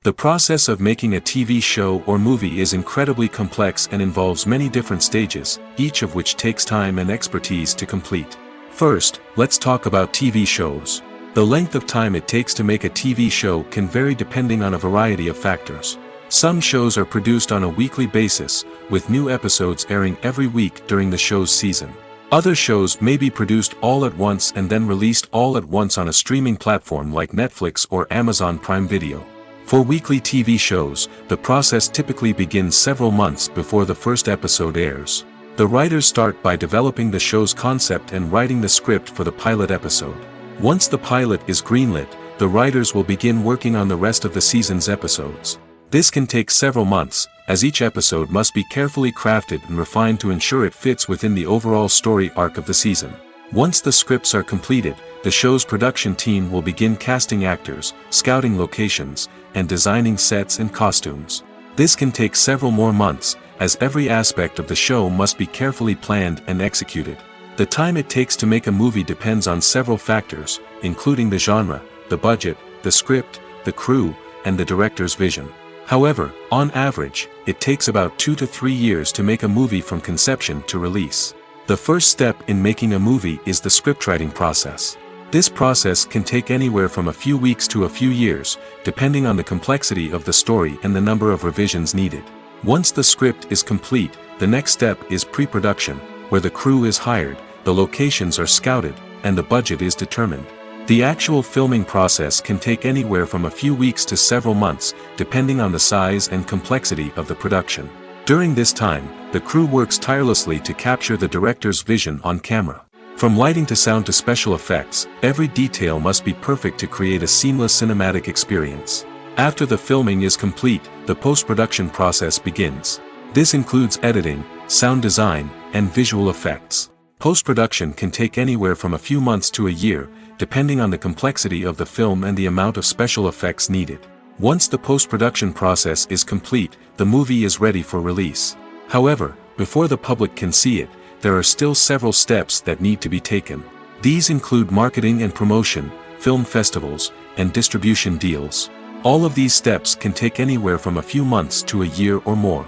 The process of making a TV show or movie is incredibly complex and involves many different stages, each of which takes time and expertise to complete. First, let's talk about TV shows. The length of time it takes to make a TV show can vary depending on a variety of factors. Some shows are produced on a weekly basis, with new episodes airing every week during the show's season. Other shows may be produced all at once and then released all at once on a streaming platform like Netflix or Amazon Prime Video. For weekly TV shows, the process typically begins several months before the first episode airs. The writers start by developing the show's concept and writing the script for the pilot episode. Once the pilot is greenlit, the writers will begin working on the rest of the season's episodes. This can take several months, as each episode must be carefully crafted and refined to ensure it fits within the overall story arc of the season. Once the scripts are completed, the show's production team will begin casting actors, scouting locations, and designing sets and costumes. This can take several more months, as every aspect of the show must be carefully planned and executed. The time it takes to make a movie depends on several factors, including the genre, the budget, the script, the crew, and the director's vision. However, on average, it takes about 2 to 3 years to make a movie from conception to release. The first step in making a movie is the scriptwriting process. This process can take anywhere from a few weeks to a few years, depending on the complexity of the story and the number of revisions needed. Once the script is complete, the next step is pre-production, where the crew is hired, the locations are scouted, and the budget is determined. The actual filming process can take anywhere from a few weeks to several months, depending on the size and complexity of the production. During this time, the crew works tirelessly to capture the director's vision on camera. From lighting to sound to special effects, every detail must be perfect to create a seamless cinematic experience. After the filming is complete, the post-production process begins. This includes editing, sound design, and visual effects. Post-production can take anywhere from a few months to a year, depending on the complexity of the film and the amount of special effects needed. Once the post-production process is complete, the movie is ready for release. However, before the public can see it, there are still several steps that need to be taken. These include marketing and promotion, film festivals, and distribution deals. All of these steps can take anywhere from a few months to a year or more.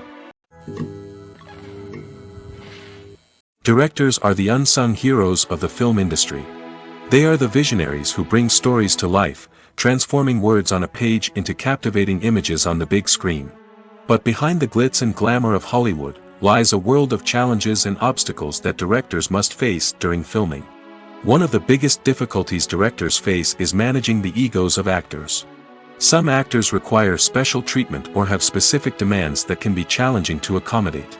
Directors are the unsung heroes of the film industry. They are the visionaries who bring stories to life, transforming words on a page into captivating images on the big screen. But behind the glitz and glamour of Hollywood, lies a world of challenges and obstacles that directors must face during filming. One of the biggest difficulties directors face is managing the egos of actors. Some actors require special treatment or have specific demands that can be challenging to accommodate.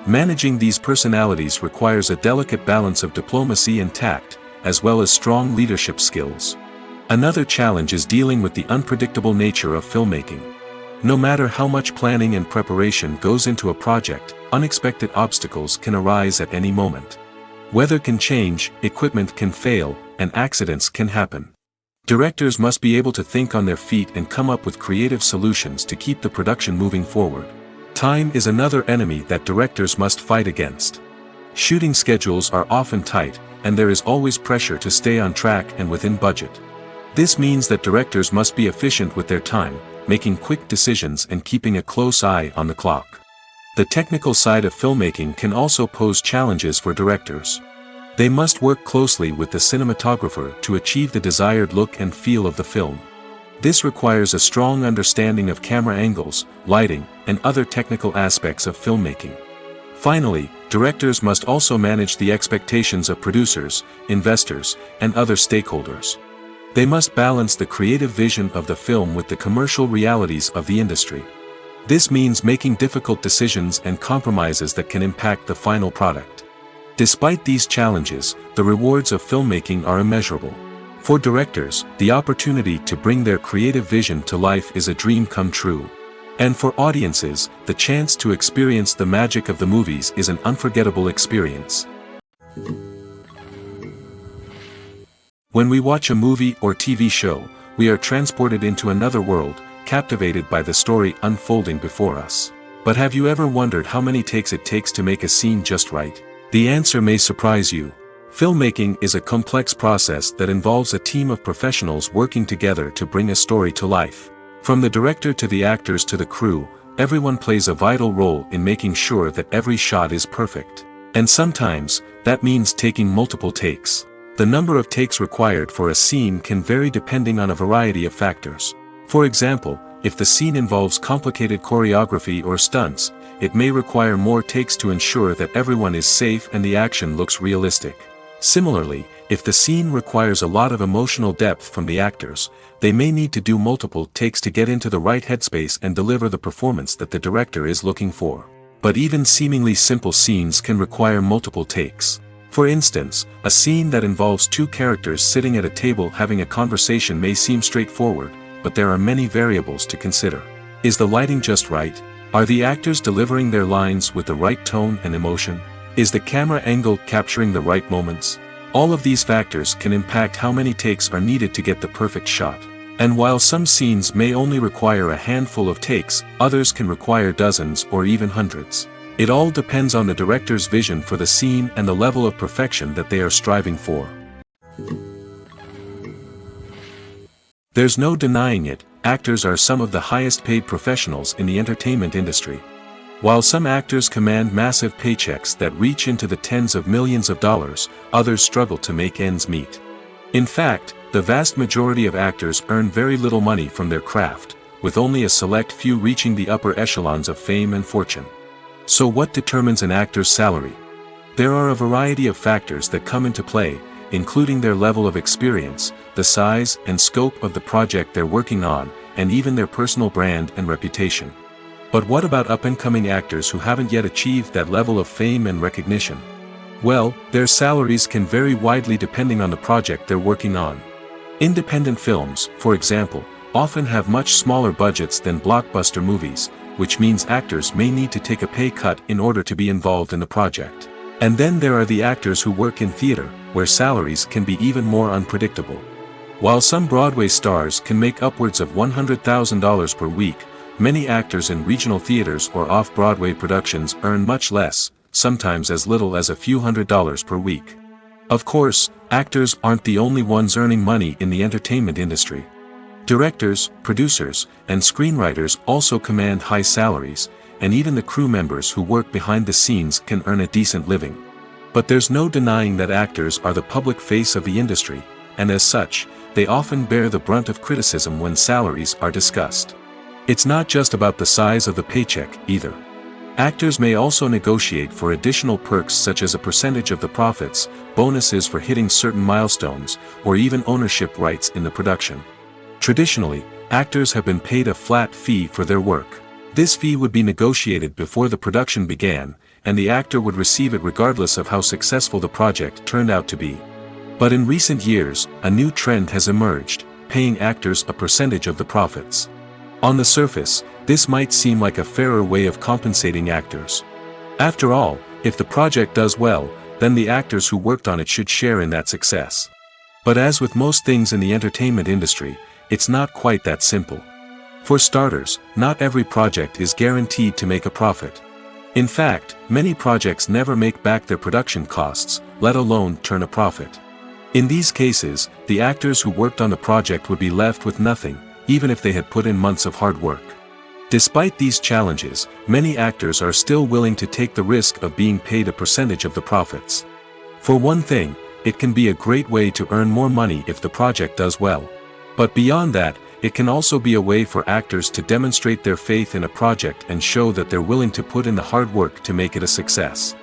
Managing these personalities requires a delicate balance of diplomacy and tact, as well as strong leadership skills. Another challenge is dealing with the unpredictable nature of filmmaking. No matter how much planning and preparation goes into a project, unexpected obstacles can arise at any moment. Weather can change, equipment can fail, and accidents can happen. Directors must be able to think on their feet and come up with creative solutions to keep the production moving forward. Time is another enemy that directors must fight against. Shooting schedules are often tight, and there is always pressure to stay on track and within budget. This means that directors must be efficient with their time, making quick decisions and keeping a close eye on the clock. The technical side of filmmaking can also pose challenges for directors. They must work closely with the cinematographer to achieve the desired look and feel of the film. This requires a strong understanding of camera angles, lighting, and other technical aspects of filmmaking. Finally, directors must also manage the expectations of producers, investors, and other stakeholders. They must balance the creative vision of the film with the commercial realities of the industry. This means making difficult decisions and compromises that can impact the final product. Despite these challenges, the rewards of filmmaking are immeasurable. For directors, the opportunity to bring their creative vision to life is a dream come true. And for audiences, the chance to experience the magic of the movies is an unforgettable experience. When we watch a movie or TV show, we are transported into another world, captivated by the story unfolding before us. But have you ever wondered how many takes it takes to make a scene just right? The answer may surprise you. Filmmaking is a complex process that involves a team of professionals working together to bring a story to life. From the director to the actors to the crew, everyone plays a vital role in making sure that every shot is perfect. And sometimes, that means taking multiple takes. The number of takes required for a scene can vary depending on a variety of factors. For example, if the scene involves complicated choreography or stunts, it may require more takes to ensure that everyone is safe and the action looks realistic. Similarly, if the scene requires a lot of emotional depth from the actors, they may need to do multiple takes to get into the right headspace and deliver the performance that the director is looking for. But even seemingly simple scenes can require multiple takes. For instance, a scene that involves two characters sitting at a table having a conversation may seem straightforward, but there are many variables to consider. Is the lighting just right? Are the actors delivering their lines with the right tone and emotion? Is the camera angle capturing the right moments? All of these factors can impact how many takes are needed to get the perfect shot. And while some scenes may only require a handful of takes, others can require dozens or even hundreds. It all depends on the director's vision for the scene and the level of perfection that they are striving for. There's no denying it, actors are some of the highest paid professionals in the entertainment industry. While some actors command massive paychecks that reach into the tens of millions of dollars, others struggle to make ends meet. In fact, the vast majority of actors earn very little money from their craft, with only a select few reaching the upper echelons of fame and fortune. So what determines an actor's salary? There are a variety of factors that come into play, including their level of experience, the size and scope of the project they're working on, and even their personal brand and reputation. But what about up-and-coming actors who haven't yet achieved that level of fame and recognition? Well, their salaries can vary widely depending on the project they're working on. Independent films, for example, often have much smaller budgets than blockbuster movies, which means actors may need to take a pay cut in order to be involved in the project. And then there are the actors who work in theater, where salaries can be even more unpredictable. While some Broadway stars can make upwards of $100,000 per week, many actors in regional theaters or off-Broadway productions earn much less, sometimes as little as a few $100s per week. Of course, actors aren't the only ones earning money in the entertainment industry. Directors, producers, and screenwriters also command high salaries, and even the crew members who work behind the scenes can earn a decent living. But there's no denying that actors are the public face of the industry, and as such, they often bear the brunt of criticism when salaries are discussed. It's not just about the size of the paycheck, either. Actors may also negotiate for additional perks such as a percentage of the profits, bonuses for hitting certain milestones, or even ownership rights in the production. Traditionally, actors have been paid a flat fee for their work. This fee would be negotiated before the production began, and the actor would receive it regardless of how successful the project turned out to be. But in recent years, a new trend has emerged, paying actors a percentage of the profits. On the surface, this might seem like a fairer way of compensating actors. After all, if the project does well, then the actors who worked on it should share in that success. But as with most things in the entertainment industry, it's not quite that simple. For starters, not every project is guaranteed to make a profit. In fact, many projects never make back their production costs, let alone turn a profit. In these cases, the actors who worked on the project would be left with nothing, even if they had put in months of hard work. Despite these challenges, many actors are still willing to take the risk of being paid a percentage of the profits. For one thing, it can be a great way to earn more money if the project does well. But beyond that, it can also be a way for actors to demonstrate their faith in a project and show that they're willing to put in the hard work to make it a success.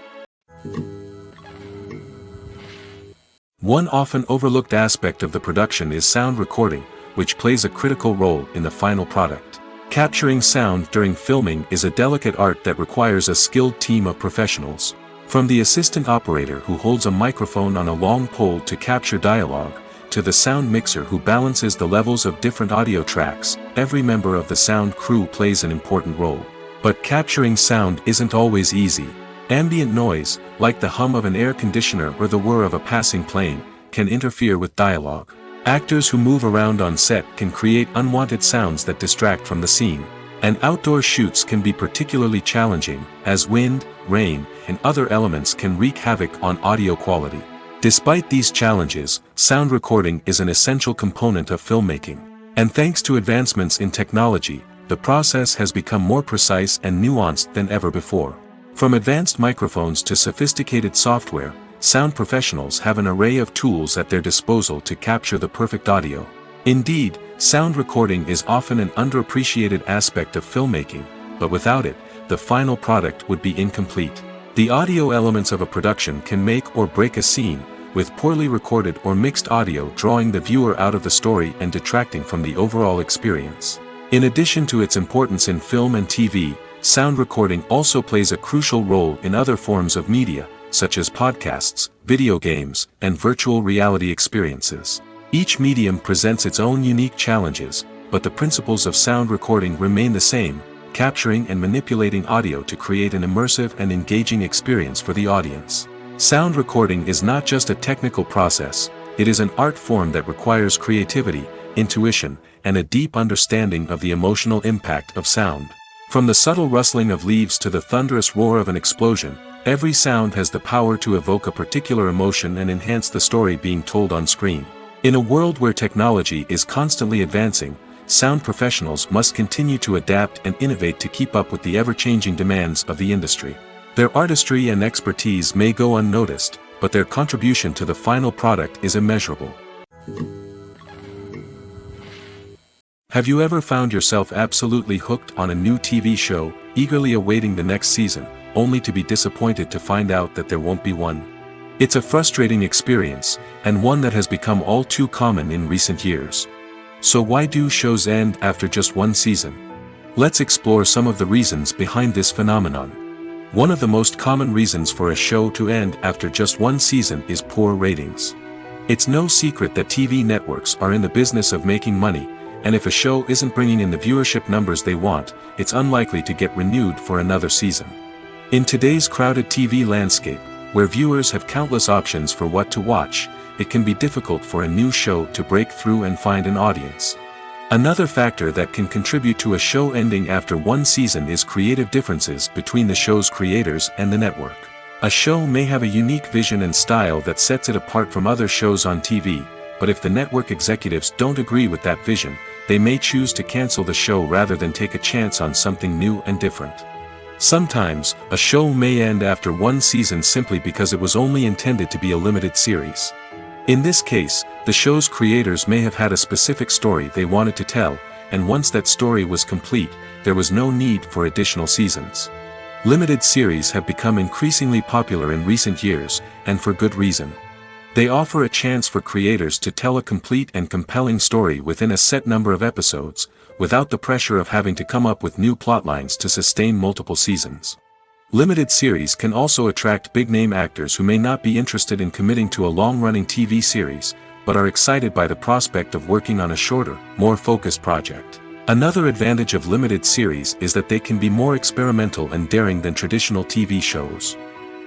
One often overlooked aspect of the production is sound recording, which plays a critical role in the final product. Capturing sound during filming is a delicate art that requires a skilled team of professionals. From the assistant operator who holds a microphone on a long pole to capture dialogue, to the sound mixer who balances the levels of different audio tracks, every member of the sound crew plays an important role. But capturing sound isn't always easy. Ambient noise, like the hum of an air conditioner or the whir of a passing plane, can interfere with dialogue. Actors who move around on set can create unwanted sounds that distract from the scene. And outdoor shoots can be particularly challenging, as wind, rain, and other elements can wreak havoc on audio quality. Despite these challenges, sound recording is an essential component of filmmaking. And thanks to advancements in technology, the process has become more precise and nuanced than ever before. From advanced microphones to sophisticated software, sound professionals have an array of tools at their disposal to capture the perfect audio. Indeed, sound recording is often an underappreciated aspect of filmmaking, but without it, the final product would be incomplete. The audio elements of a production can make or break a scene, with poorly recorded or mixed audio drawing the viewer out of the story and detracting from the overall experience. In addition to its importance in film and TV, sound recording also plays a crucial role in other forms of media, such as podcasts, video games, and virtual reality experiences. Each medium presents its own unique challenges, but the principles of sound recording remain the same: capturing and manipulating audio to create an immersive and engaging experience for the audience. Sound recording is not just a technical process, it is an art form that requires creativity, intuition, and a deep understanding of the emotional impact of sound. From the subtle rustling of leaves to the thunderous roar of an explosion, every sound has the power to evoke a particular emotion and enhance the story being told on screen. In a world where technology is constantly advancing, sound professionals must continue to adapt and innovate to keep up with the ever-changing demands of the industry. Their artistry and expertise may go unnoticed, but their contribution to the final product is immeasurable. Have you ever found yourself absolutely hooked on a new TV show, eagerly awaiting the next season, only to be disappointed to find out that there won't be one? It's a frustrating experience, and one that has become all too common in recent years. So why do shows end after just one season? Let's explore some of the reasons behind this phenomenon. One of the most common reasons for a show to end after just one season is poor ratings. It's no secret that TV networks are in the business of making money, and if a show isn't bringing in the viewership numbers they want, it's unlikely to get renewed for another season. In today's crowded TV landscape, where viewers have countless options for what to watch, it can be difficult for a new show to break through and find an audience. Another factor that can contribute to a show ending after one season is creative differences between the show's creators and the network. A show may have a unique vision and style that sets it apart from other shows on TV, but if the network executives don't agree with that vision, they may choose to cancel the show rather than take a chance on something new and different. Sometimes, a show may end after one season simply because it was only intended to be a limited series. In this case, the show's creators may have had a specific story they wanted to tell, and once that story was complete, there was no need for additional seasons. Limited series have become increasingly popular in recent years, and for good reason. They offer a chance for creators to tell a complete and compelling story within a set number of episodes, without the pressure of having to come up with new plotlines to sustain multiple seasons. Limited series can also attract big-name actors who may not be interested in committing to a long-running TV series, but are excited by the prospect of working on a shorter, more focused project. Another advantage of limited series is that they can be more experimental and daring than traditional TV shows.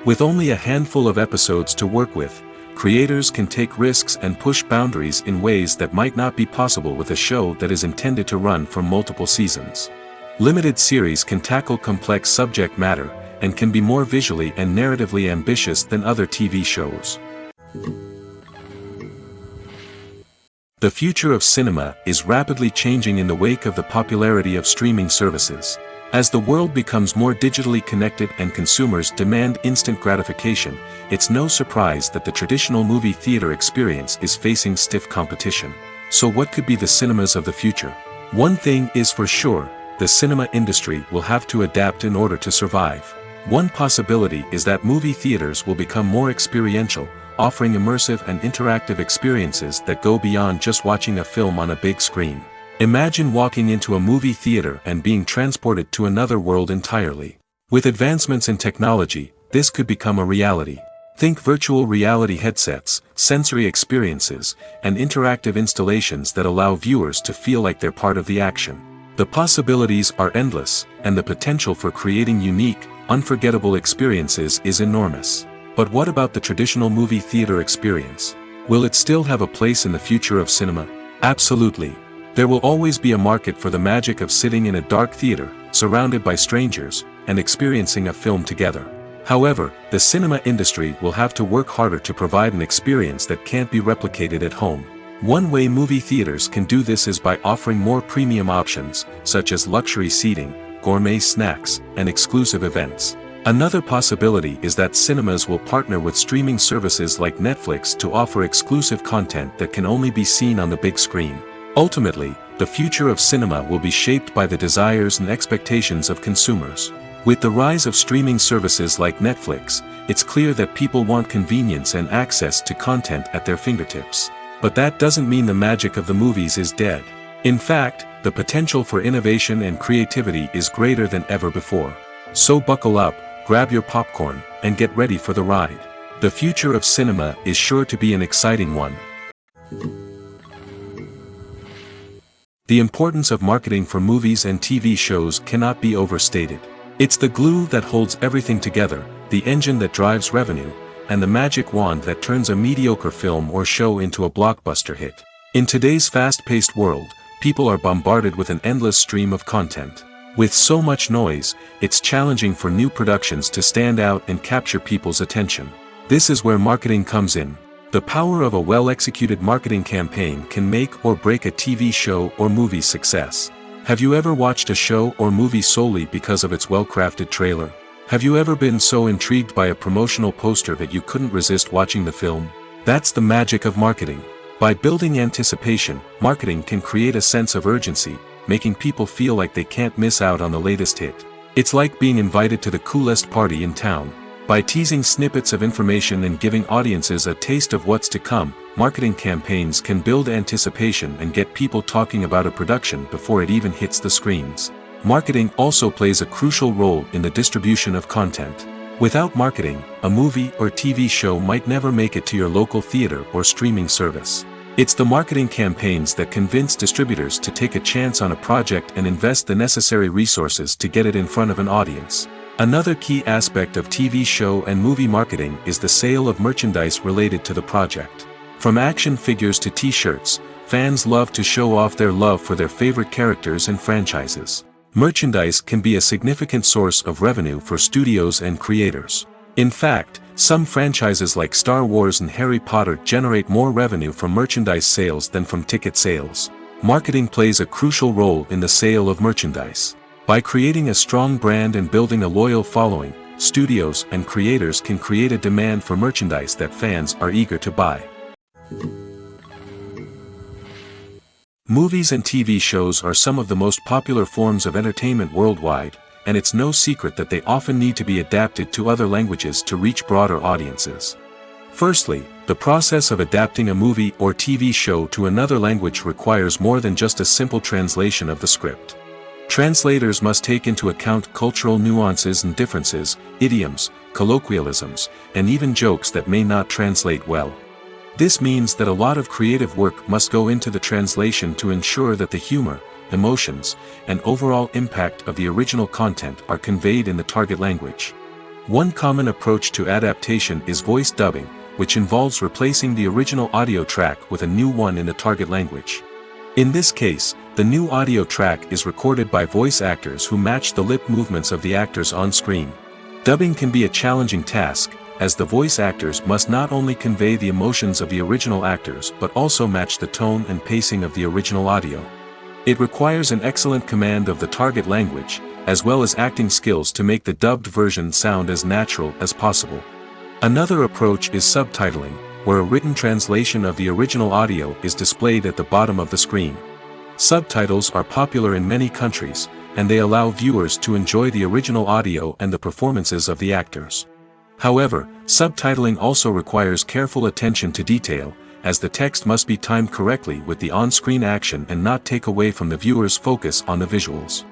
With only a handful of episodes to work with, creators can take risks and push boundaries in ways that might not be possible with a show that is intended to run for multiple seasons. Limited series can tackle complex subject matter, and can be more visually and narratively ambitious than other TV shows. The future of cinema is rapidly changing in the wake of the popularity of streaming services. As the world becomes more digitally connected and consumers demand instant gratification, it's no surprise that the traditional movie theater experience is facing stiff competition. So what could be the cinemas of the future? One thing is for sure, the cinema industry will have to adapt in order to survive. One possibility is that movie theaters will become more experiential, offering immersive and interactive experiences that go beyond just watching a film on a big screen. Imagine walking into a movie theater and being transported to another world entirely. With advancements in technology, this could become a reality. Think virtual reality headsets, sensory experiences, and interactive installations that allow viewers to feel like they're part of the action. The possibilities are endless, and the potential for creating unique, unforgettable experiences is enormous. But what about the traditional movie theater experience? Will it still have a place in the future of cinema? Absolutely. There will always be a market for the magic of sitting in a dark theater, surrounded by strangers, and experiencing a film together. However, the cinema industry will have to work harder to provide an experience that can't be replicated at home. One way movie theaters can do this is by offering more premium options, such as luxury seating, gourmet snacks, and exclusive events. Another possibility is that cinemas will partner with streaming services like Netflix to offer exclusive content that can only be seen on the big screen. Ultimately, the future of cinema will be shaped by the desires and expectations of consumers. With the rise of streaming services like Netflix, it's clear that people want convenience and access to content at their fingertips. But that doesn't mean the magic of the movies is dead. In fact, the potential for innovation and creativity is greater than ever before. So buckle up, grab your popcorn, and get ready for the ride. The future of cinema is sure to be an exciting one. The importance of marketing for movies and TV shows cannot be overstated. It's the glue that holds everything together, the engine that drives revenue, and the magic wand that turns a mediocre film or show into a blockbuster hit. In today's fast-paced world, people are bombarded with an endless stream of content. With so much noise, it's challenging for new productions to stand out and capture people's attention. This is where marketing comes in. The power of a well-executed marketing campaign can make or break a TV show or movie's success. Have you ever watched a show or movie solely because of its well-crafted trailer? Have you ever been so intrigued by a promotional poster that you couldn't resist watching the film? That's the magic of marketing. By building anticipation, marketing can create a sense of urgency, making people feel like they can't miss out on the latest hit. It's like being invited to the coolest party in town. By teasing snippets of information and giving audiences a taste of what's to come, marketing campaigns can build anticipation and get people talking about a production before it even hits the screens. Marketing also plays a crucial role in the distribution of content. Without marketing, a movie or TV show might never make it to your local theater or streaming service. It's the marketing campaigns that convince distributors to take a chance on a project and invest the necessary resources to get it in front of an audience. Another key aspect of TV show and movie marketing is the sale of merchandise related to the project. From action figures to t-shirts, fans love to show off their love for their favorite characters and franchises. Merchandise can be a significant source of revenue for studios and creators. In fact, some franchises like Star Wars and Harry Potter generate more revenue from merchandise sales than from ticket sales. Marketing plays a crucial role in the sale of merchandise. By creating a strong brand and building a loyal following, studios and creators can create a demand for merchandise that fans are eager to buy. Movies and TV shows are some of the most popular forms of entertainment worldwide, and it's no secret that they often need to be adapted to other languages to reach broader audiences. Firstly, the process of adapting a movie or TV show to another language requires more than just a simple translation of the script. Translators must take into account cultural nuances and differences, idioms, colloquialisms, and even jokes that may not translate well. This means that a lot of creative work must go into the translation to ensure that the humor, emotions, and overall impact of the original content are conveyed in the target language. One common approach to adaptation is voice dubbing, which involves replacing the original audio track with a new one in the target language. In this case, the new audio track is recorded by voice actors who match the lip movements of the actors on screen. Dubbing can be a challenging task, as the voice actors must not only convey the emotions of the original actors but also match the tone and pacing of the original audio. It requires an excellent command of the target language, as well as acting skills to make the dubbed version sound as natural as possible. Another approach is subtitling, where a written translation of the original audio is displayed at the bottom of the screen. Subtitles are popular in many countries, and they allow viewers to enjoy the original audio and the performances of the actors. However, subtitling also requires careful attention to detail, as the text must be timed correctly with the on-screen action and not take away from the viewer's focus on the visuals.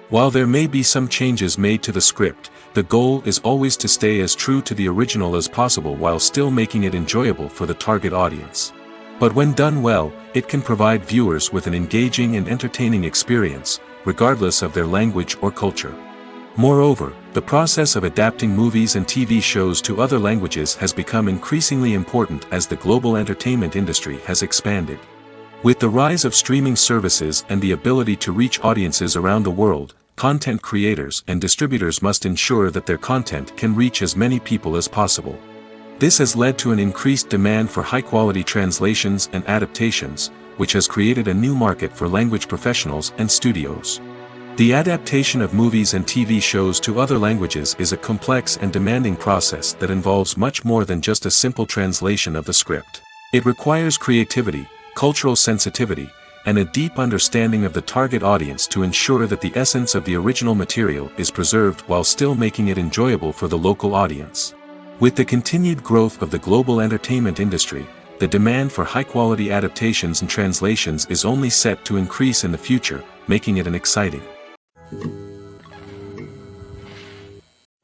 While there may be some changes made to the script, the goal is always to stay as true to the original as possible while still making it enjoyable for the target audience. But when done well, it can provide viewers with an engaging and entertaining experience, regardless of their language or culture. Moreover, the process of adapting movies and TV shows to other languages has become increasingly important as the global entertainment industry has expanded. With the rise of streaming services and the ability to reach audiences around the world, content creators and distributors must ensure that their content can reach as many people as possible. This has led to an increased demand for high-quality translations and adaptations, which has created a new market for language professionals and studios. The adaptation of movies and TV shows to other languages is a complex and demanding process that involves much more than just a simple translation of the script. It requires creativity, cultural sensitivity, and a deep understanding of the target audience to ensure that the essence of the original material is preserved while still making it enjoyable for the local audience. With the continued growth of the global entertainment industry, the demand for high-quality adaptations and translations is only set to increase in the future, making it an exciting.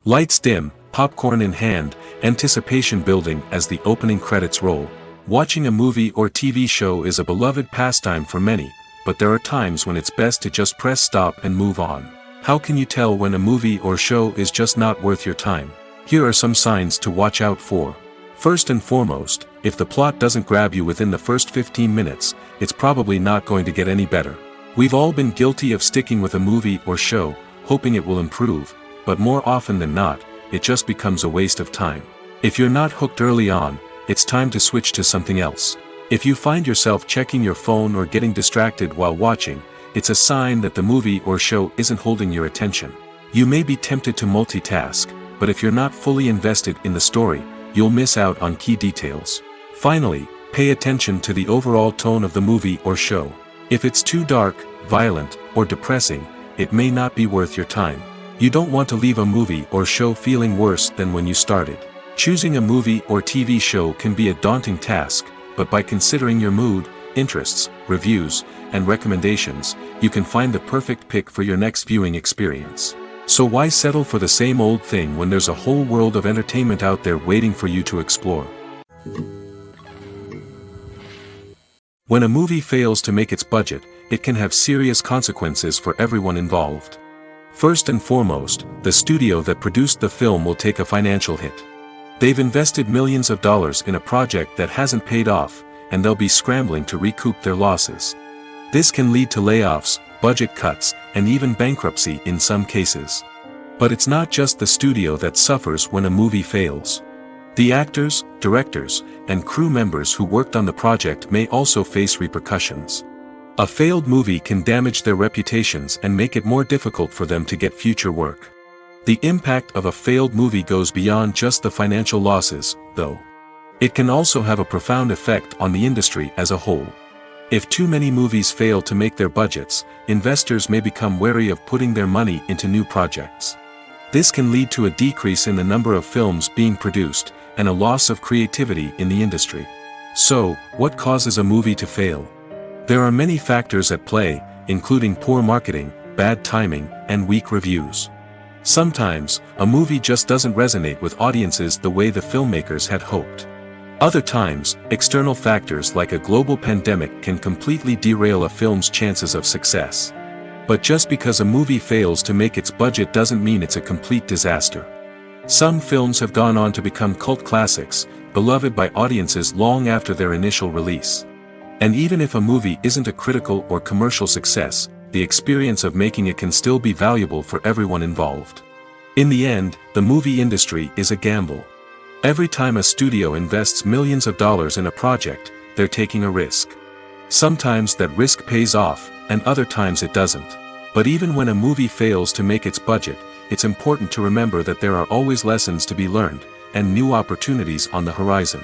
Lights dim, popcorn in hand, anticipation building as the opening credits roll. Watching a movie or TV show is a beloved pastime for many, but there are times when it's best to just press stop and move on. How can you tell when a movie or show is just not worth your time? Here are some signs to watch out for. First and foremost, if the plot doesn't grab you within the first 15 minutes, it's probably not going to get any better. We've all been guilty of sticking with a movie or show, hoping it will improve, but more often than not, it just becomes a waste of time. If you're not hooked early on, it's time to switch to something else. If you find yourself checking your phone or getting distracted while watching, it's a sign that the movie or show isn't holding your attention. You may be tempted to multitask, but if you're not fully invested in the story, you'll miss out on key details. Finally, pay attention to the overall tone of the movie or show. If it's too dark, violent, or depressing, it may not be worth your time. You don't want to leave a movie or show feeling worse than when you started. Choosing a movie or TV show can be a daunting task, but by considering your mood, interests, reviews, and recommendations, you can find the perfect pick for your next viewing experience. So why settle for the same old thing when there's a whole world of entertainment out there waiting for you to explore? When a movie fails to make its budget, it can have serious consequences for everyone involved. First and foremost, the studio that produced the film will take a financial hit. They've invested millions of dollars in a project that hasn't paid off, and they'll be scrambling to recoup their losses. This can lead to layoffs, budget cuts, and even bankruptcy in some cases. But it's not just the studio that suffers when a movie fails. The actors, directors, and crew members who worked on the project may also face repercussions. A failed movie can damage their reputations and make it more difficult for them to get future work. The impact of a failed movie goes beyond just the financial losses, though. It can also have a profound effect on the industry as a whole. If too many movies fail to make their budgets, investors may become wary of putting their money into new projects. This can lead to a decrease in the number of films being produced, and a loss of creativity in the industry. So, what causes a movie to fail? There are many factors at play, including poor marketing, bad timing, and weak reviews. Sometimes, a movie just doesn't resonate with audiences the way the filmmakers had hoped. Other times, external factors like a global pandemic can completely derail a film's chances of success. But just because a movie fails to make its budget doesn't mean it's a complete disaster. Some films have gone on to become cult classics, beloved by audiences long after their initial release. And even if a movie isn't a critical or commercial success, the experience of making it can still be valuable for everyone involved. In the end, the movie industry is a gamble. Every time a studio invests millions of dollars in a project, they're taking a risk. Sometimes that risk pays off, and other times it doesn't. But even when a movie fails to make its budget, it's important to remember that there are always lessons to be learned, and new opportunities on the horizon.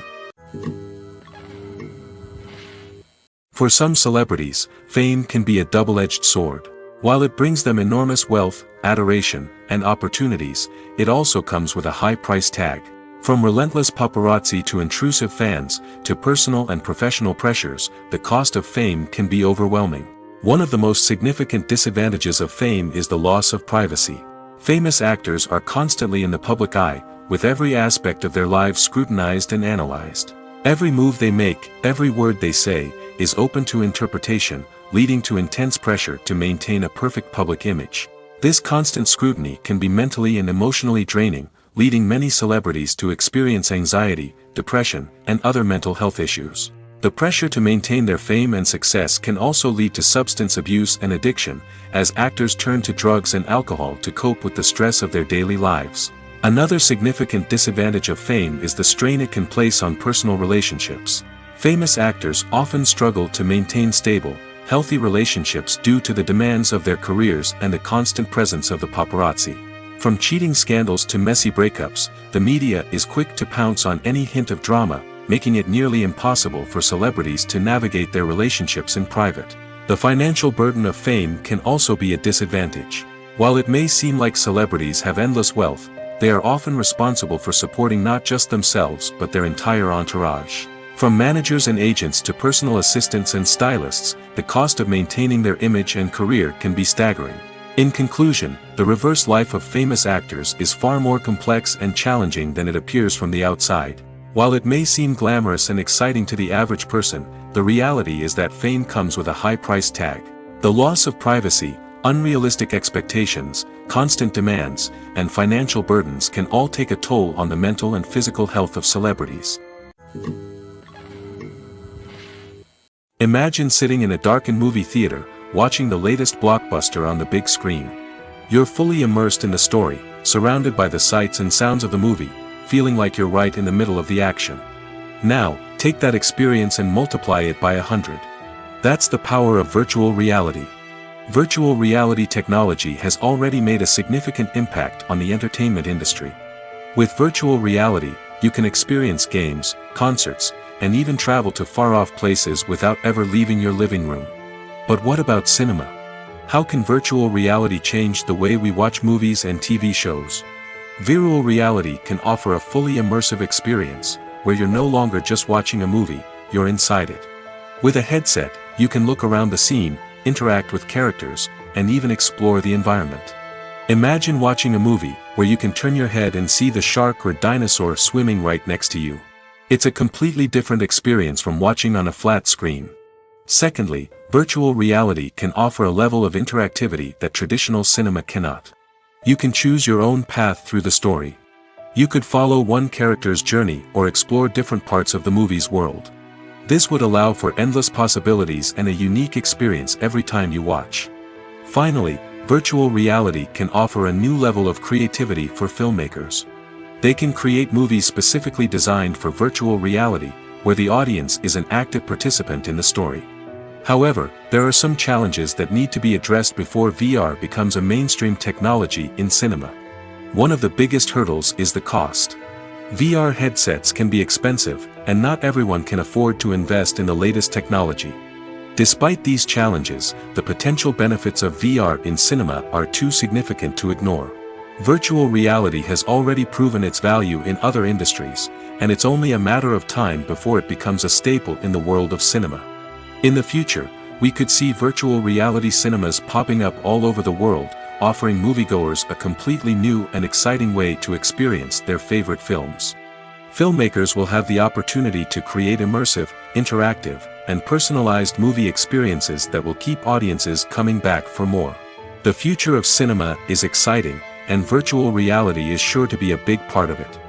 For some celebrities, fame can be a double-edged sword. While it brings them enormous wealth, adoration, and opportunities, it also comes with a high price tag. From relentless paparazzi to intrusive fans, to personal and professional pressures, the cost of fame can be overwhelming. One of the most significant disadvantages of fame is the loss of privacy. Famous actors are constantly in the public eye, with every aspect of their lives scrutinized and analyzed. Every move they make, every word they say, is open to interpretation, leading to intense pressure to maintain a perfect public image. This constant scrutiny can be mentally and emotionally draining, leading many celebrities to experience anxiety, depression, and other mental health issues. The pressure to maintain their fame and success can also lead to substance abuse and addiction, as actors turn to drugs and alcohol to cope with the stress of their daily lives. Another significant disadvantage of fame is the strain it can place on personal relationships. Famous actors often struggle to maintain stable, healthy relationships due to the demands of their careers and the constant presence of the paparazzi. From cheating scandals to messy breakups, the media is quick to pounce on any hint of drama, making it nearly impossible for celebrities to navigate their relationships in private. The financial burden of fame can also be a disadvantage. While it may seem like celebrities have endless wealth, they are often responsible for supporting not just themselves but their entire entourage. From managers and agents to personal assistants and stylists, the cost of maintaining their image and career can be staggering. In conclusion, the reverse life of famous actors is far more complex and challenging than it appears from the outside. While it may seem glamorous and exciting to the average person, the reality is that fame comes with a high price tag. The loss of privacy, unrealistic expectations, constant demands, and financial burdens can all take a toll on the mental and physical health of celebrities. Imagine sitting in a darkened movie theater, watching the latest blockbuster on the big screen. You're fully immersed in the story, surrounded by the sights and sounds of the movie, feeling like you're right in the middle of the action. Now, take that experience and multiply it by 100. That's the power of virtual reality. Virtual reality technology has already made a significant impact on the entertainment industry. With virtual reality, you can experience games, concerts, and even travel to far-off places without ever leaving your living room. But what about cinema? How can virtual reality change the way we watch movies and TV shows? Virtual reality can offer a fully immersive experience, where you're no longer just watching a movie, you're inside it. With a headset, you can look around the scene, interact with characters, and even explore the environment. Imagine watching a movie, where you can turn your head and see the shark or dinosaur swimming right next to you. It's a completely different experience from watching on a flat screen. Secondly, virtual reality can offer a level of interactivity that traditional cinema cannot. You can choose your own path through the story. You could follow one character's journey or explore different parts of the movie's world. This would allow for endless possibilities and a unique experience every time you watch. Finally, virtual reality can offer a new level of creativity for filmmakers. They can create movies specifically designed for virtual reality, where the audience is an active participant in the story. However, there are some challenges that need to be addressed before VR becomes a mainstream technology in cinema. One of the biggest hurdles is the cost. VR headsets can be expensive, and not everyone can afford to invest in the latest technology. Despite these challenges, the potential benefits of VR in cinema are too significant to ignore. Virtual reality has already proven its value in other industries, and it's only a matter of time before it becomes a staple in the world of cinema. In the future, we could see virtual reality cinemas popping up all over the world, offering moviegoers a completely new and exciting way to experience their favorite films. Filmmakers will have the opportunity to create immersive, interactive, and personalized movie experiences that will keep audiences coming back for more. The future of cinema is exciting, and virtual reality is sure to be a big part of it.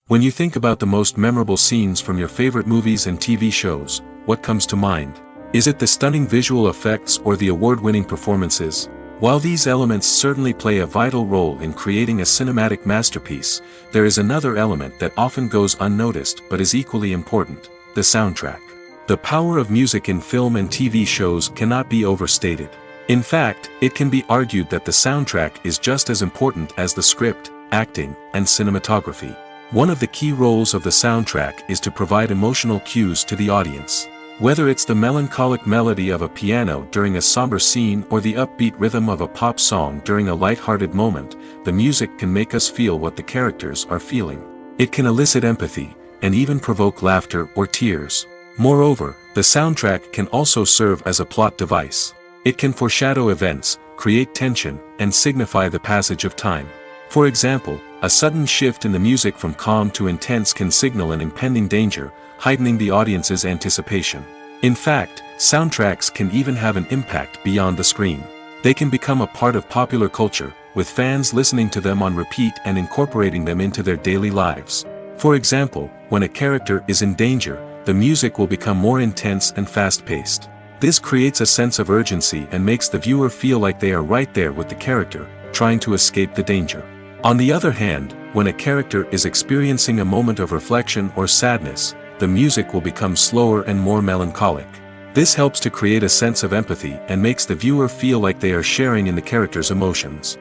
When you think about the most memorable scenes from your favorite movies and TV shows, what comes to mind? Is it the stunning visual effects or the award-winning performances? While these elements certainly play a vital role in creating a cinematic masterpiece, there is another element that often goes unnoticed but is equally important: the soundtrack. The power of music in film and TV shows cannot be overstated. In fact, it can be argued that the soundtrack is just as important as the script, acting, and cinematography. One of the key roles of the soundtrack is to provide emotional cues to the audience. Whether it's the melancholic melody of a piano during a somber scene or the upbeat rhythm of a pop song during a light-hearted moment, the music can make us feel what the characters are feeling. It can elicit empathy, and even provoke laughter or tears. Moreover, the soundtrack can also serve as a plot device. It can foreshadow events, create tension, and signify the passage of time. For example, a sudden shift in the music from calm to intense can signal an impending danger, heightening the audience's anticipation. In fact, soundtracks can even have an impact beyond the screen. They can become a part of popular culture, with fans listening to them on repeat and incorporating them into their daily lives. For example, when a character is in danger, the music will become more intense and fast-paced. This creates a sense of urgency and makes the viewer feel like they are right there with the character, trying to escape the danger. On the other hand, when a character is experiencing a moment of reflection or sadness, the music will become slower and more melancholic. This helps to create a sense of empathy and makes the viewer feel like they are sharing in the character's emotions.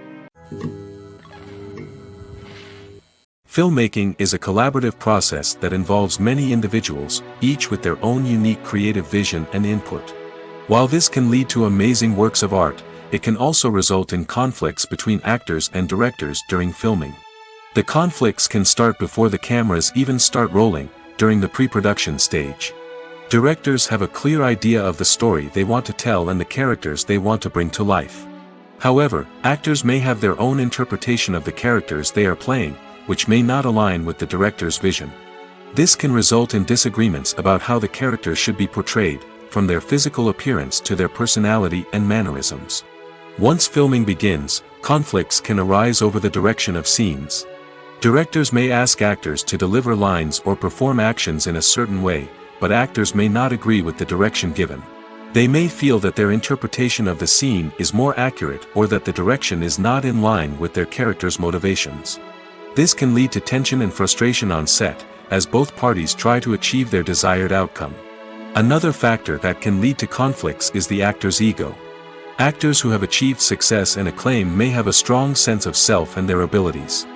Filmmaking is a collaborative process that involves many individuals, each with their own unique creative vision and input. While this can lead to amazing works of art, it can also result in conflicts between actors and directors during filming. The conflicts can start before the cameras even start rolling, during the pre-production stage. Directors have a clear idea of the story they want to tell and the characters they want to bring to life. However, actors may have their own interpretation of the characters they are playing, which may not align with the director's vision. This can result in disagreements about how the characters should be portrayed, from their physical appearance to their personality and mannerisms. Once filming begins, conflicts can arise over the direction of scenes. Directors may ask actors to deliver lines or perform actions in a certain way, but actors may not agree with the direction given. They may feel that their interpretation of the scene is more accurate or that the direction is not in line with their character's motivations. This can lead to tension and frustration on set, as both parties try to achieve their desired outcome. Another factor that can lead to conflicts is the actor's ego. Actors who have achieved success and acclaim may have a strong sense of self and their abilities.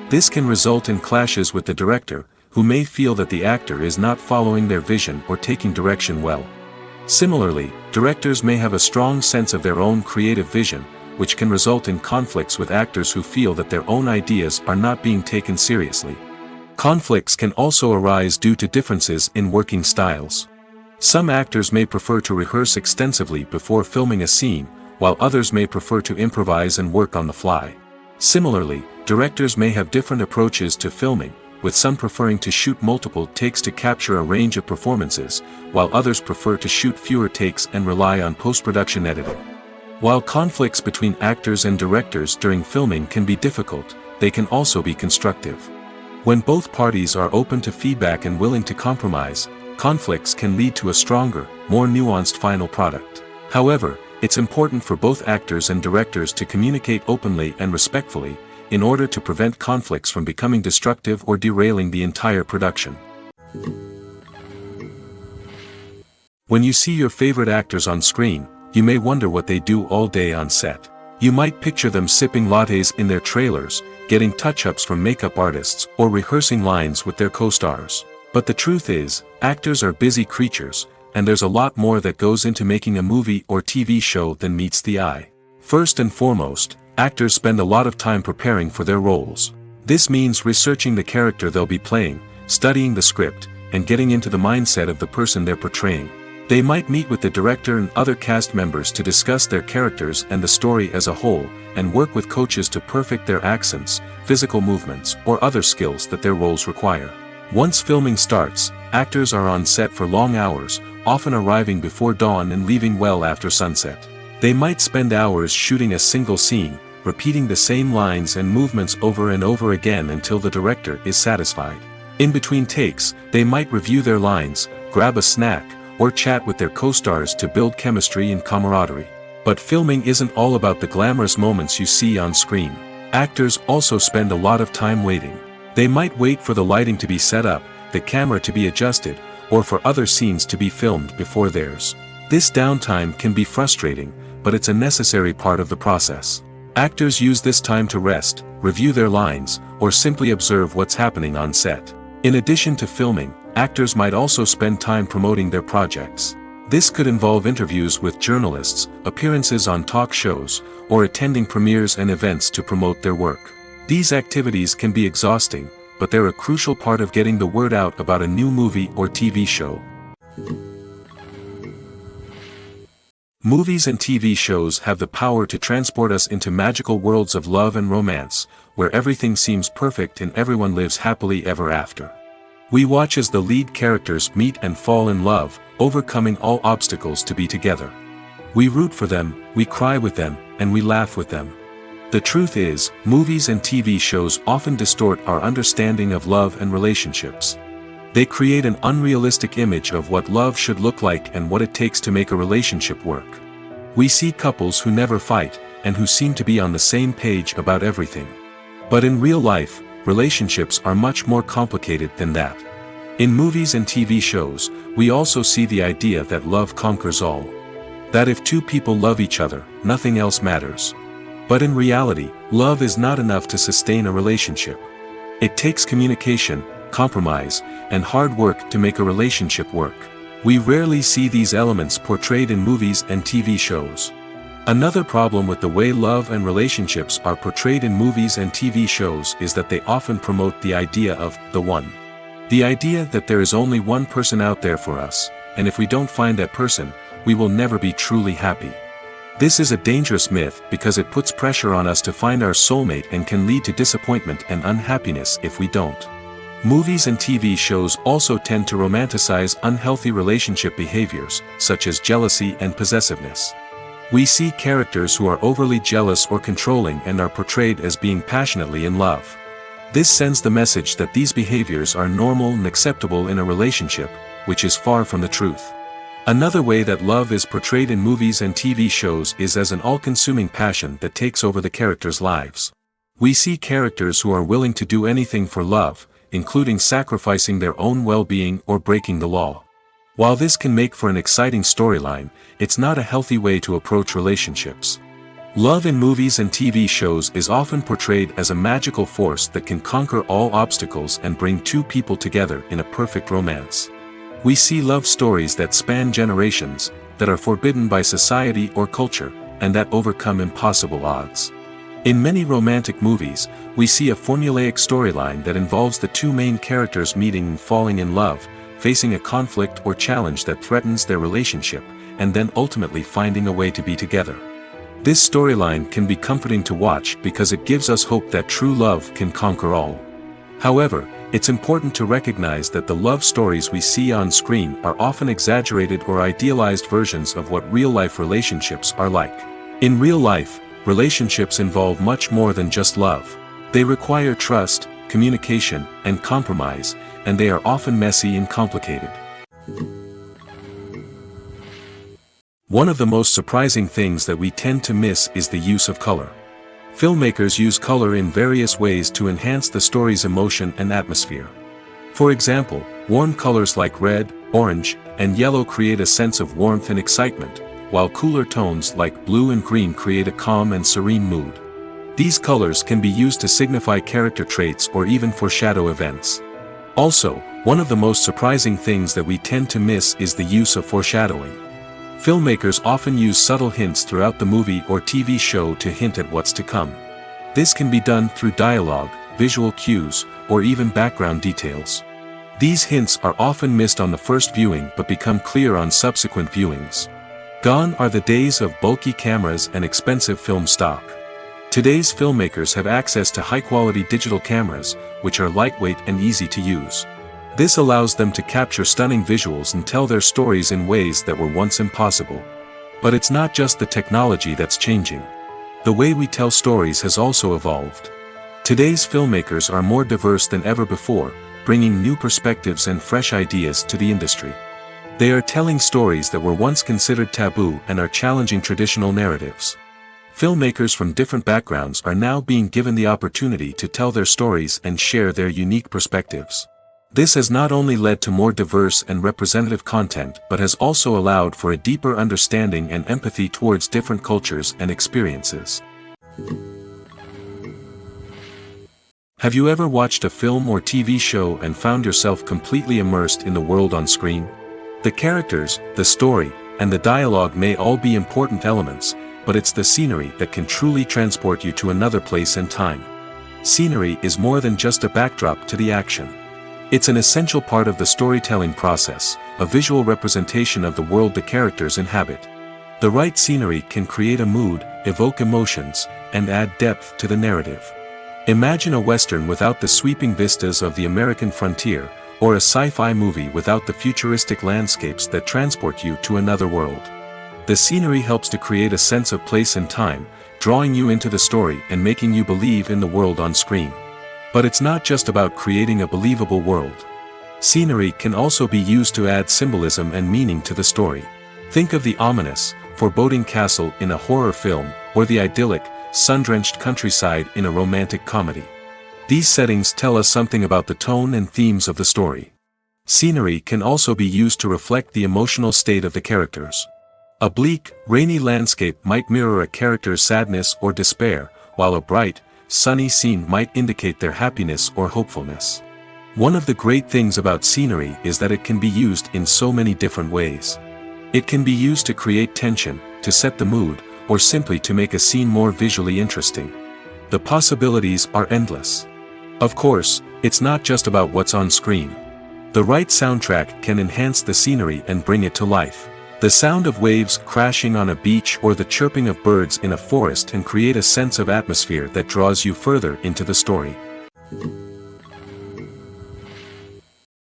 This can result in clashes with the director, who may feel that the actor is not following their vision or taking direction well. Similarly, directors may have a strong sense of their own creative vision, which can result in conflicts with actors who feel that their own ideas are not being taken seriously. Conflicts can also arise due to differences in working styles. Some actors may prefer to rehearse extensively before filming a scene, while others may prefer to improvise and work on the fly. Similarly, directors may have different approaches to filming, with some preferring to shoot multiple takes to capture a range of performances, while others prefer to shoot fewer takes and rely on post-production editing. While conflicts between actors and directors during filming can be difficult, they can also be constructive. When both parties are open to feedback and willing to compromise, conflicts can lead to a stronger, more nuanced final product. However, it's important for both actors and directors to communicate openly and respectfully, in order to prevent conflicts from becoming destructive or derailing the entire production. When you see your favorite actors on screen, you may wonder what they do all day on set. You might picture them sipping lattes in their trailers, getting touch-ups from makeup artists, or rehearsing lines with their co-stars. But the truth is, actors are busy creatures, and there's a lot more that goes into making a movie or TV show than meets the eye. First and foremost, actors spend a lot of time preparing for their roles. This means researching the character they'll be playing, studying the script, and getting into the mindset of the person they're portraying. They might meet with the director and other cast members to discuss their characters and the story as a whole, and work with coaches to perfect their accents, physical movements, or other skills that their roles require. Once filming starts, actors are on set for long hours, often arriving before dawn and leaving well after sunset. They might spend hours shooting a single scene, repeating the same lines and movements over and over again until the director is satisfied. In between takes, they might review their lines, grab a snack, or chat with their co-stars to build chemistry and camaraderie. But filming isn't all about the glamorous moments you see on screen. Actors also spend a lot of time waiting. They might wait for the lighting to be set up, the camera to be adjusted, or for other scenes to be filmed before theirs. This downtime can be frustrating, but it's a necessary part of the process. Actors use this time to rest, review their lines, or simply observe what's happening on set. In addition to filming, actors might also spend time promoting their projects. This could involve interviews with journalists, appearances on talk shows, or attending premieres and events to promote their work. These activities can be exhausting, but they're a crucial part of getting the word out about a new movie or TV show. Movies and TV shows have the power to transport us into magical worlds of love and romance, where everything seems perfect and everyone lives happily ever after. We watch as the lead characters meet and fall in love, overcoming all obstacles to be together. We root for them, we cry with them, and we laugh with them. The truth is, movies and TV shows often distort our understanding of love and relationships. They create an unrealistic image of what love should look like and what it takes to make a relationship work. We see couples who never fight, and who seem to be on the same page about everything. But in real life, relationships are much more complicated than that. In movies and TV shows, we also see the idea that love conquers all. That if two people love each other, nothing else matters. But in reality, love is not enough to sustain a relationship. It takes communication, compromise, and hard work to make a relationship work. We rarely see these elements portrayed in movies and TV shows. Another problem with the way love and relationships are portrayed in movies and TV shows is that they often promote the idea of the one. The idea that there is only one person out there for us, and if we don't find that person, we will never be truly happy. This is a dangerous myth because it puts pressure on us to find our soulmate and can lead to disappointment and unhappiness if we don't. Movies and TV shows also tend to romanticize unhealthy relationship behaviors, such as jealousy and possessiveness. We see characters who are overly jealous or controlling and are portrayed as being passionately in love. This sends the message that these behaviors are normal and acceptable in a relationship, which is far from the truth. Another way that love is portrayed in movies and TV shows is as an all-consuming passion that takes over the characters' lives. We see characters who are willing to do anything for love, including sacrificing their own well-being or breaking the law. While this can make for an exciting storyline, it's not a healthy way to approach relationships. Love in movies and TV shows is often portrayed as a magical force that can conquer all obstacles and bring two people together in a perfect romance. We see love stories that span generations, that are forbidden by society or culture, and that overcome impossible odds. In many romantic movies, we see a formulaic storyline that involves the two main characters meeting and falling in love, facing a conflict or challenge that threatens their relationship, and then ultimately finding a way to be together. This storyline can be comforting to watch because it gives us hope that true love can conquer all. However, it's important to recognize that the love stories we see on screen are often exaggerated or idealized versions of what real-life relationships are like. In real life, relationships involve much more than just love. They require trust, communication, and compromise, and they are often messy and complicated. One of the most surprising things that we tend to miss is the use of color. Filmmakers use color in various ways to enhance the story's emotion and atmosphere. For example, warm colors like red, orange, and yellow create a sense of warmth and excitement, while cooler tones like blue and green create a calm and serene mood. These colors can be used to signify character traits or even foreshadow events. Also, one of the most surprising things that we tend to miss is the use of foreshadowing. Filmmakers often use subtle hints throughout the movie or TV show to hint at what's to come. This can be done through dialogue, visual cues, or even background details. These hints are often missed on the first viewing but become clear on subsequent viewings. Gone are the days of bulky cameras and expensive film stock. Today's filmmakers have access to high-quality digital cameras, which are lightweight and easy to use. This allows them to capture stunning visuals and tell their stories in ways that were once impossible. But it's not just the technology that's changing. The way we tell stories has also evolved. Today's filmmakers are more diverse than ever before, bringing new perspectives and fresh ideas to the industry. They are telling stories that were once considered taboo and are challenging traditional narratives. Filmmakers from different backgrounds are now being given the opportunity to tell their stories and share their unique perspectives. This has not only led to more diverse and representative content but has also allowed for a deeper understanding and empathy towards different cultures and experiences. Have you ever watched a film or TV show and found yourself completely immersed in the world on screen? The characters, the story, and the dialogue may all be important elements, but it's the scenery that can truly transport you to another place and time. Scenery is more than just a backdrop to the action. It's an essential part of the storytelling process, a visual representation of the world the characters inhabit. The right scenery can create a mood, evoke emotions, and add depth to the narrative. Imagine a Western without the sweeping vistas of the American frontier, or a sci-fi movie without the futuristic landscapes that transport you to another world. The scenery helps to create a sense of place and time, drawing you into the story and making you believe in the world on screen. But it's not just about creating a believable world. Scenery can also be used to add symbolism and meaning to the story. Think of the ominous, foreboding castle in a horror film, or the idyllic, sun-drenched countryside in a romantic comedy. These settings tell us something about the tone and themes of the story. Scenery can also be used to reflect the emotional state of the characters. A bleak, rainy landscape might mirror a character's sadness or despair, while a bright, sunny scene might indicate their happiness or hopefulness. One of the great things about scenery is that it can be used in so many different ways. It can be used to create tension, to set the mood, or simply to make a scene more visually interesting. The possibilities are endless. Of course, it's not just about what's on screen. The right soundtrack can enhance the scenery and bring it to life. The sound of waves crashing on a beach or the chirping of birds in a forest can create a sense of atmosphere that draws you further into the story.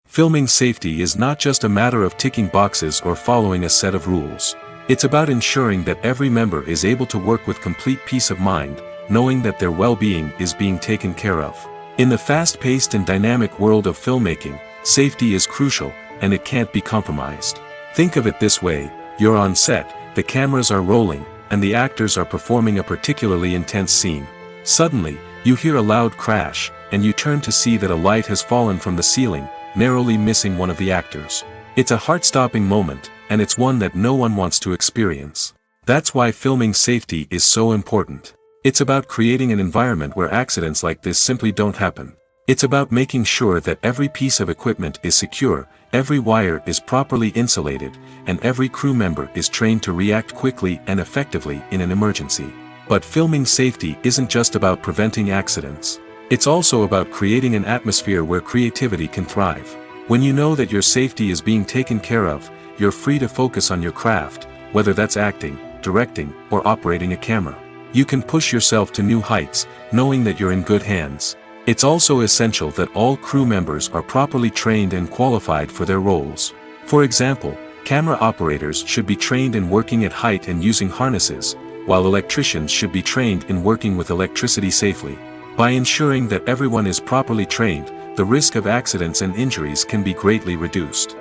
Filming safety is not just a matter of ticking boxes or following a set of rules. It's about ensuring that every member is able to work with complete peace of mind, knowing that their well-being is being taken care of. In the fast-paced and dynamic world of filmmaking, safety is crucial, and it can't be compromised. Think of it this way: you're on set, the cameras are rolling, and the actors are performing a particularly intense scene. Suddenly, you hear a loud crash, and you turn to see that a light has fallen from the ceiling, narrowly missing one of the actors. It's a heart-stopping moment, and it's one that no one wants to experience. That's why filming safety is so important. It's about creating an environment where accidents like this simply don't happen. It's about making sure that every piece of equipment is secure, every wire is properly insulated, and every crew member is trained to react quickly and effectively in an emergency. But filming safety isn't just about preventing accidents. It's also about creating an atmosphere where creativity can thrive. When you know that your safety is being taken care of, you're free to focus on your craft, whether that's acting, directing, or operating a camera. You can push yourself to new heights, knowing that you're in good hands. It's also essential that all crew members are properly trained and qualified for their roles. For example, camera operators should be trained in working at height and using harnesses, while electricians should be trained in working with electricity safely. By ensuring that everyone is properly trained, the risk of accidents and injuries can be greatly reduced.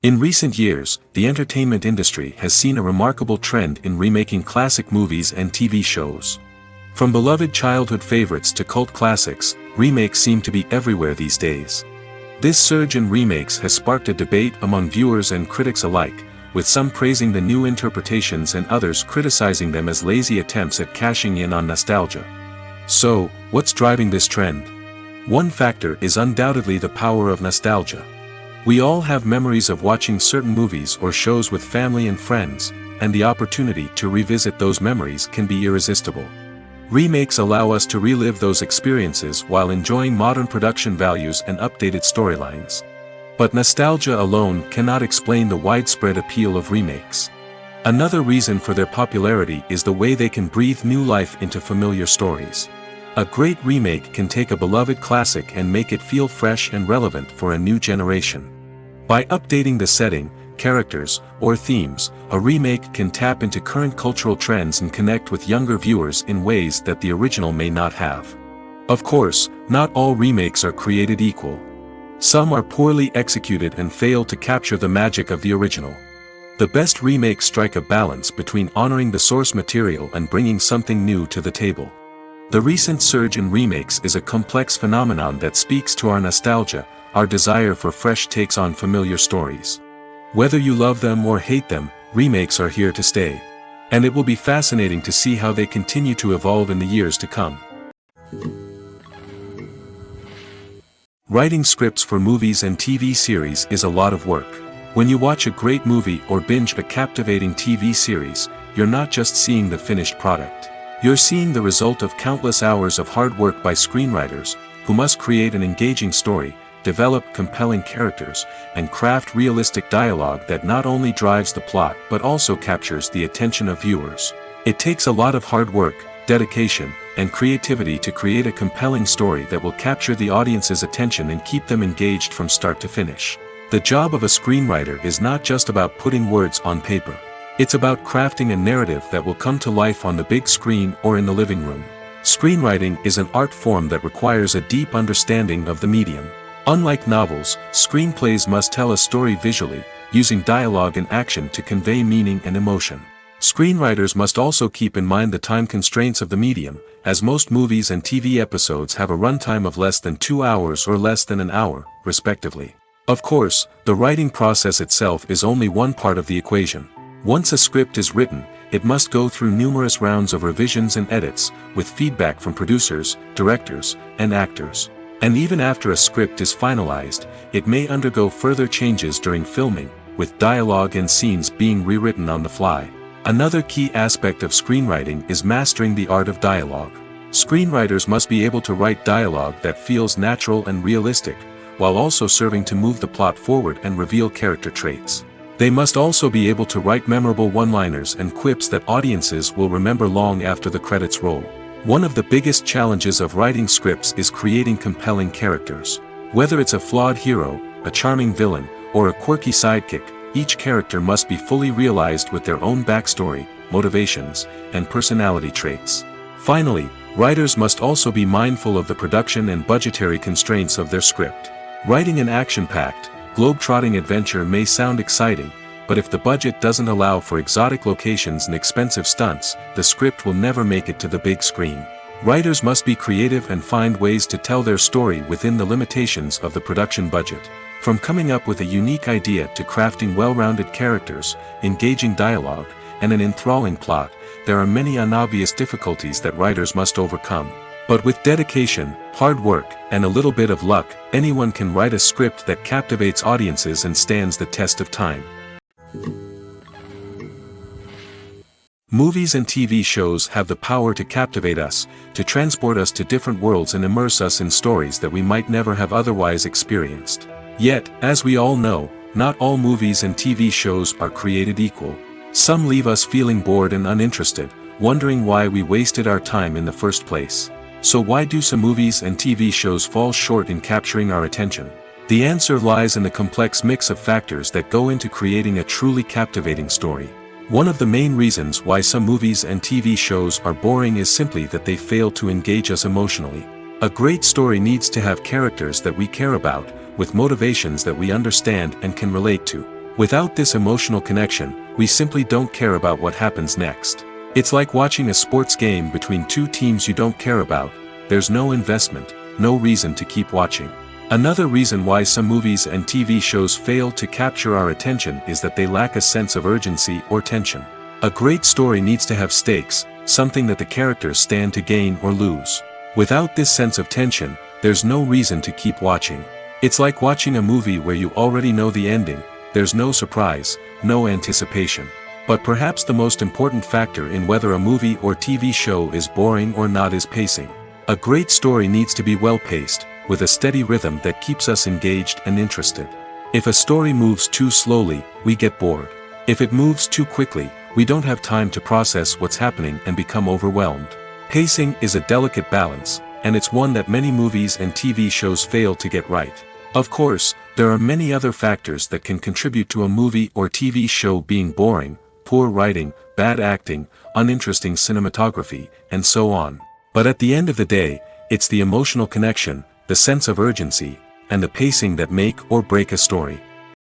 In recent years, the entertainment industry has seen a remarkable trend in remaking classic movies and TV shows. From beloved childhood favorites to cult classics, remakes seem to be everywhere these days. This surge in remakes has sparked a debate among viewers and critics alike, with some praising the new interpretations and others criticizing them as lazy attempts at cashing in on nostalgia. So, what's driving this trend? One factor is undoubtedly the power of nostalgia. We all have memories of watching certain movies or shows with family and friends, and the opportunity to revisit those memories can be irresistible. Remakes allow us to relive those experiences while enjoying modern production values and updated storylines. But nostalgia alone cannot explain the widespread appeal of remakes. Another reason for their popularity is the way they can breathe new life into familiar stories. A great remake can take a beloved classic and make it feel fresh and relevant for a new generation. By updating the setting, characters, or themes, a remake can tap into current cultural trends and connect with younger viewers in ways that the original may not have. Of course, not all remakes are created equal. Some are poorly executed and fail to capture the magic of the original. The best remakes strike a balance between honoring the source material and bringing something new to the table. The recent surge in remakes is a complex phenomenon that speaks to our nostalgia, our desire for fresh takes on familiar stories. Whether you love them or hate them, remakes are here to stay. And it will be fascinating to see how they continue to evolve in the years to come. Writing scripts for movies and TV series is a lot of work. When you watch a great movie or binge a captivating TV series, you're not just seeing the finished product. You're seeing the result of countless hours of hard work by screenwriters, who must create an engaging story, develop compelling characters, and craft realistic dialogue that not only drives the plot but also captures the attention of viewers. It takes a lot of hard work, dedication, and creativity to create a compelling story that will capture the audience's attention and keep them engaged from start to finish. The job of a screenwriter is not just about putting words on paper. It's about crafting a narrative that will come to life on the big screen or in the living room. Screenwriting is an art form that requires a deep understanding of the medium. Unlike novels, screenplays must tell a story visually, using dialogue and action to convey meaning and emotion. Screenwriters must also keep in mind the time constraints of the medium, as most movies and TV episodes have a runtime of less than 2 hours or less than an hour, respectively. Of course, the writing process itself is only one part of the equation. Once a script is written, it must go through numerous rounds of revisions and edits, with feedback from producers, directors, and actors. And even after a script is finalized, it may undergo further changes during filming, with dialogue and scenes being rewritten on the fly. Another key aspect of screenwriting is mastering the art of dialogue. Screenwriters must be able to write dialogue that feels natural and realistic, while also serving to move the plot forward and reveal character traits. They must also be able to write memorable one-liners and quips that audiences will remember long after the credits roll. One of the biggest challenges of writing scripts is creating compelling characters. Whether it's a flawed hero, a charming villain, or a quirky sidekick, each character must be fully realized with their own backstory, motivations, and personality traits. Finally, writers must also be mindful of the production and budgetary constraints of their script. Writing an action-packed, globe-trotting adventure may sound exciting, but if the budget doesn't allow for exotic locations and expensive stunts, the script will never make it to the big screen. Writers must be creative and find ways to tell their story within the limitations of the production budget. From coming up with a unique idea to crafting well-rounded characters, engaging dialogue, and an enthralling plot, there are many unobvious difficulties that writers must overcome. But with dedication, hard work, and a little bit of luck, anyone can write a script that captivates audiences and stands the test of time. Movies and TV shows have the power to captivate us, to transport us to different worlds and immerse us in stories that we might never have otherwise experienced. Yet, as we all know, not all movies and TV shows are created equal. Some leave us feeling bored and uninterested, wondering why we wasted our time in the first place. So why do some movies and TV shows fall short in capturing our attention? The answer lies in the complex mix of factors that go into creating a truly captivating story. One of the main reasons why some movies and TV shows are boring is simply that they fail to engage us emotionally. A great story needs to have characters that we care about, with motivations that we understand and can relate to. Without this emotional connection, we simply don't care about what happens next. It's like watching a sports game between two teams you don't care about. There's no investment, no reason to keep watching. Another reason why some movies and TV shows fail to capture our attention is that they lack a sense of urgency or tension. A great story needs to have stakes, something that the characters stand to gain or lose. Without this sense of tension, there's no reason to keep watching. It's like watching a movie where you already know the ending. There's no surprise, no anticipation. But perhaps the most important factor in whether a movie or TV show is boring or not is pacing. A great story needs to be well-paced, with a steady rhythm that keeps us engaged and interested. If a story moves too slowly, we get bored. If it moves too quickly, we don't have time to process what's happening and become overwhelmed. Pacing is a delicate balance, and it's one that many movies and TV shows fail to get right. Of course, there are many other factors that can contribute to a movie or TV show being boring, poor writing, bad acting, uninteresting cinematography, and so on. But at the end of the day, it's the emotional connection, the sense of urgency, and the pacing that make or break a story.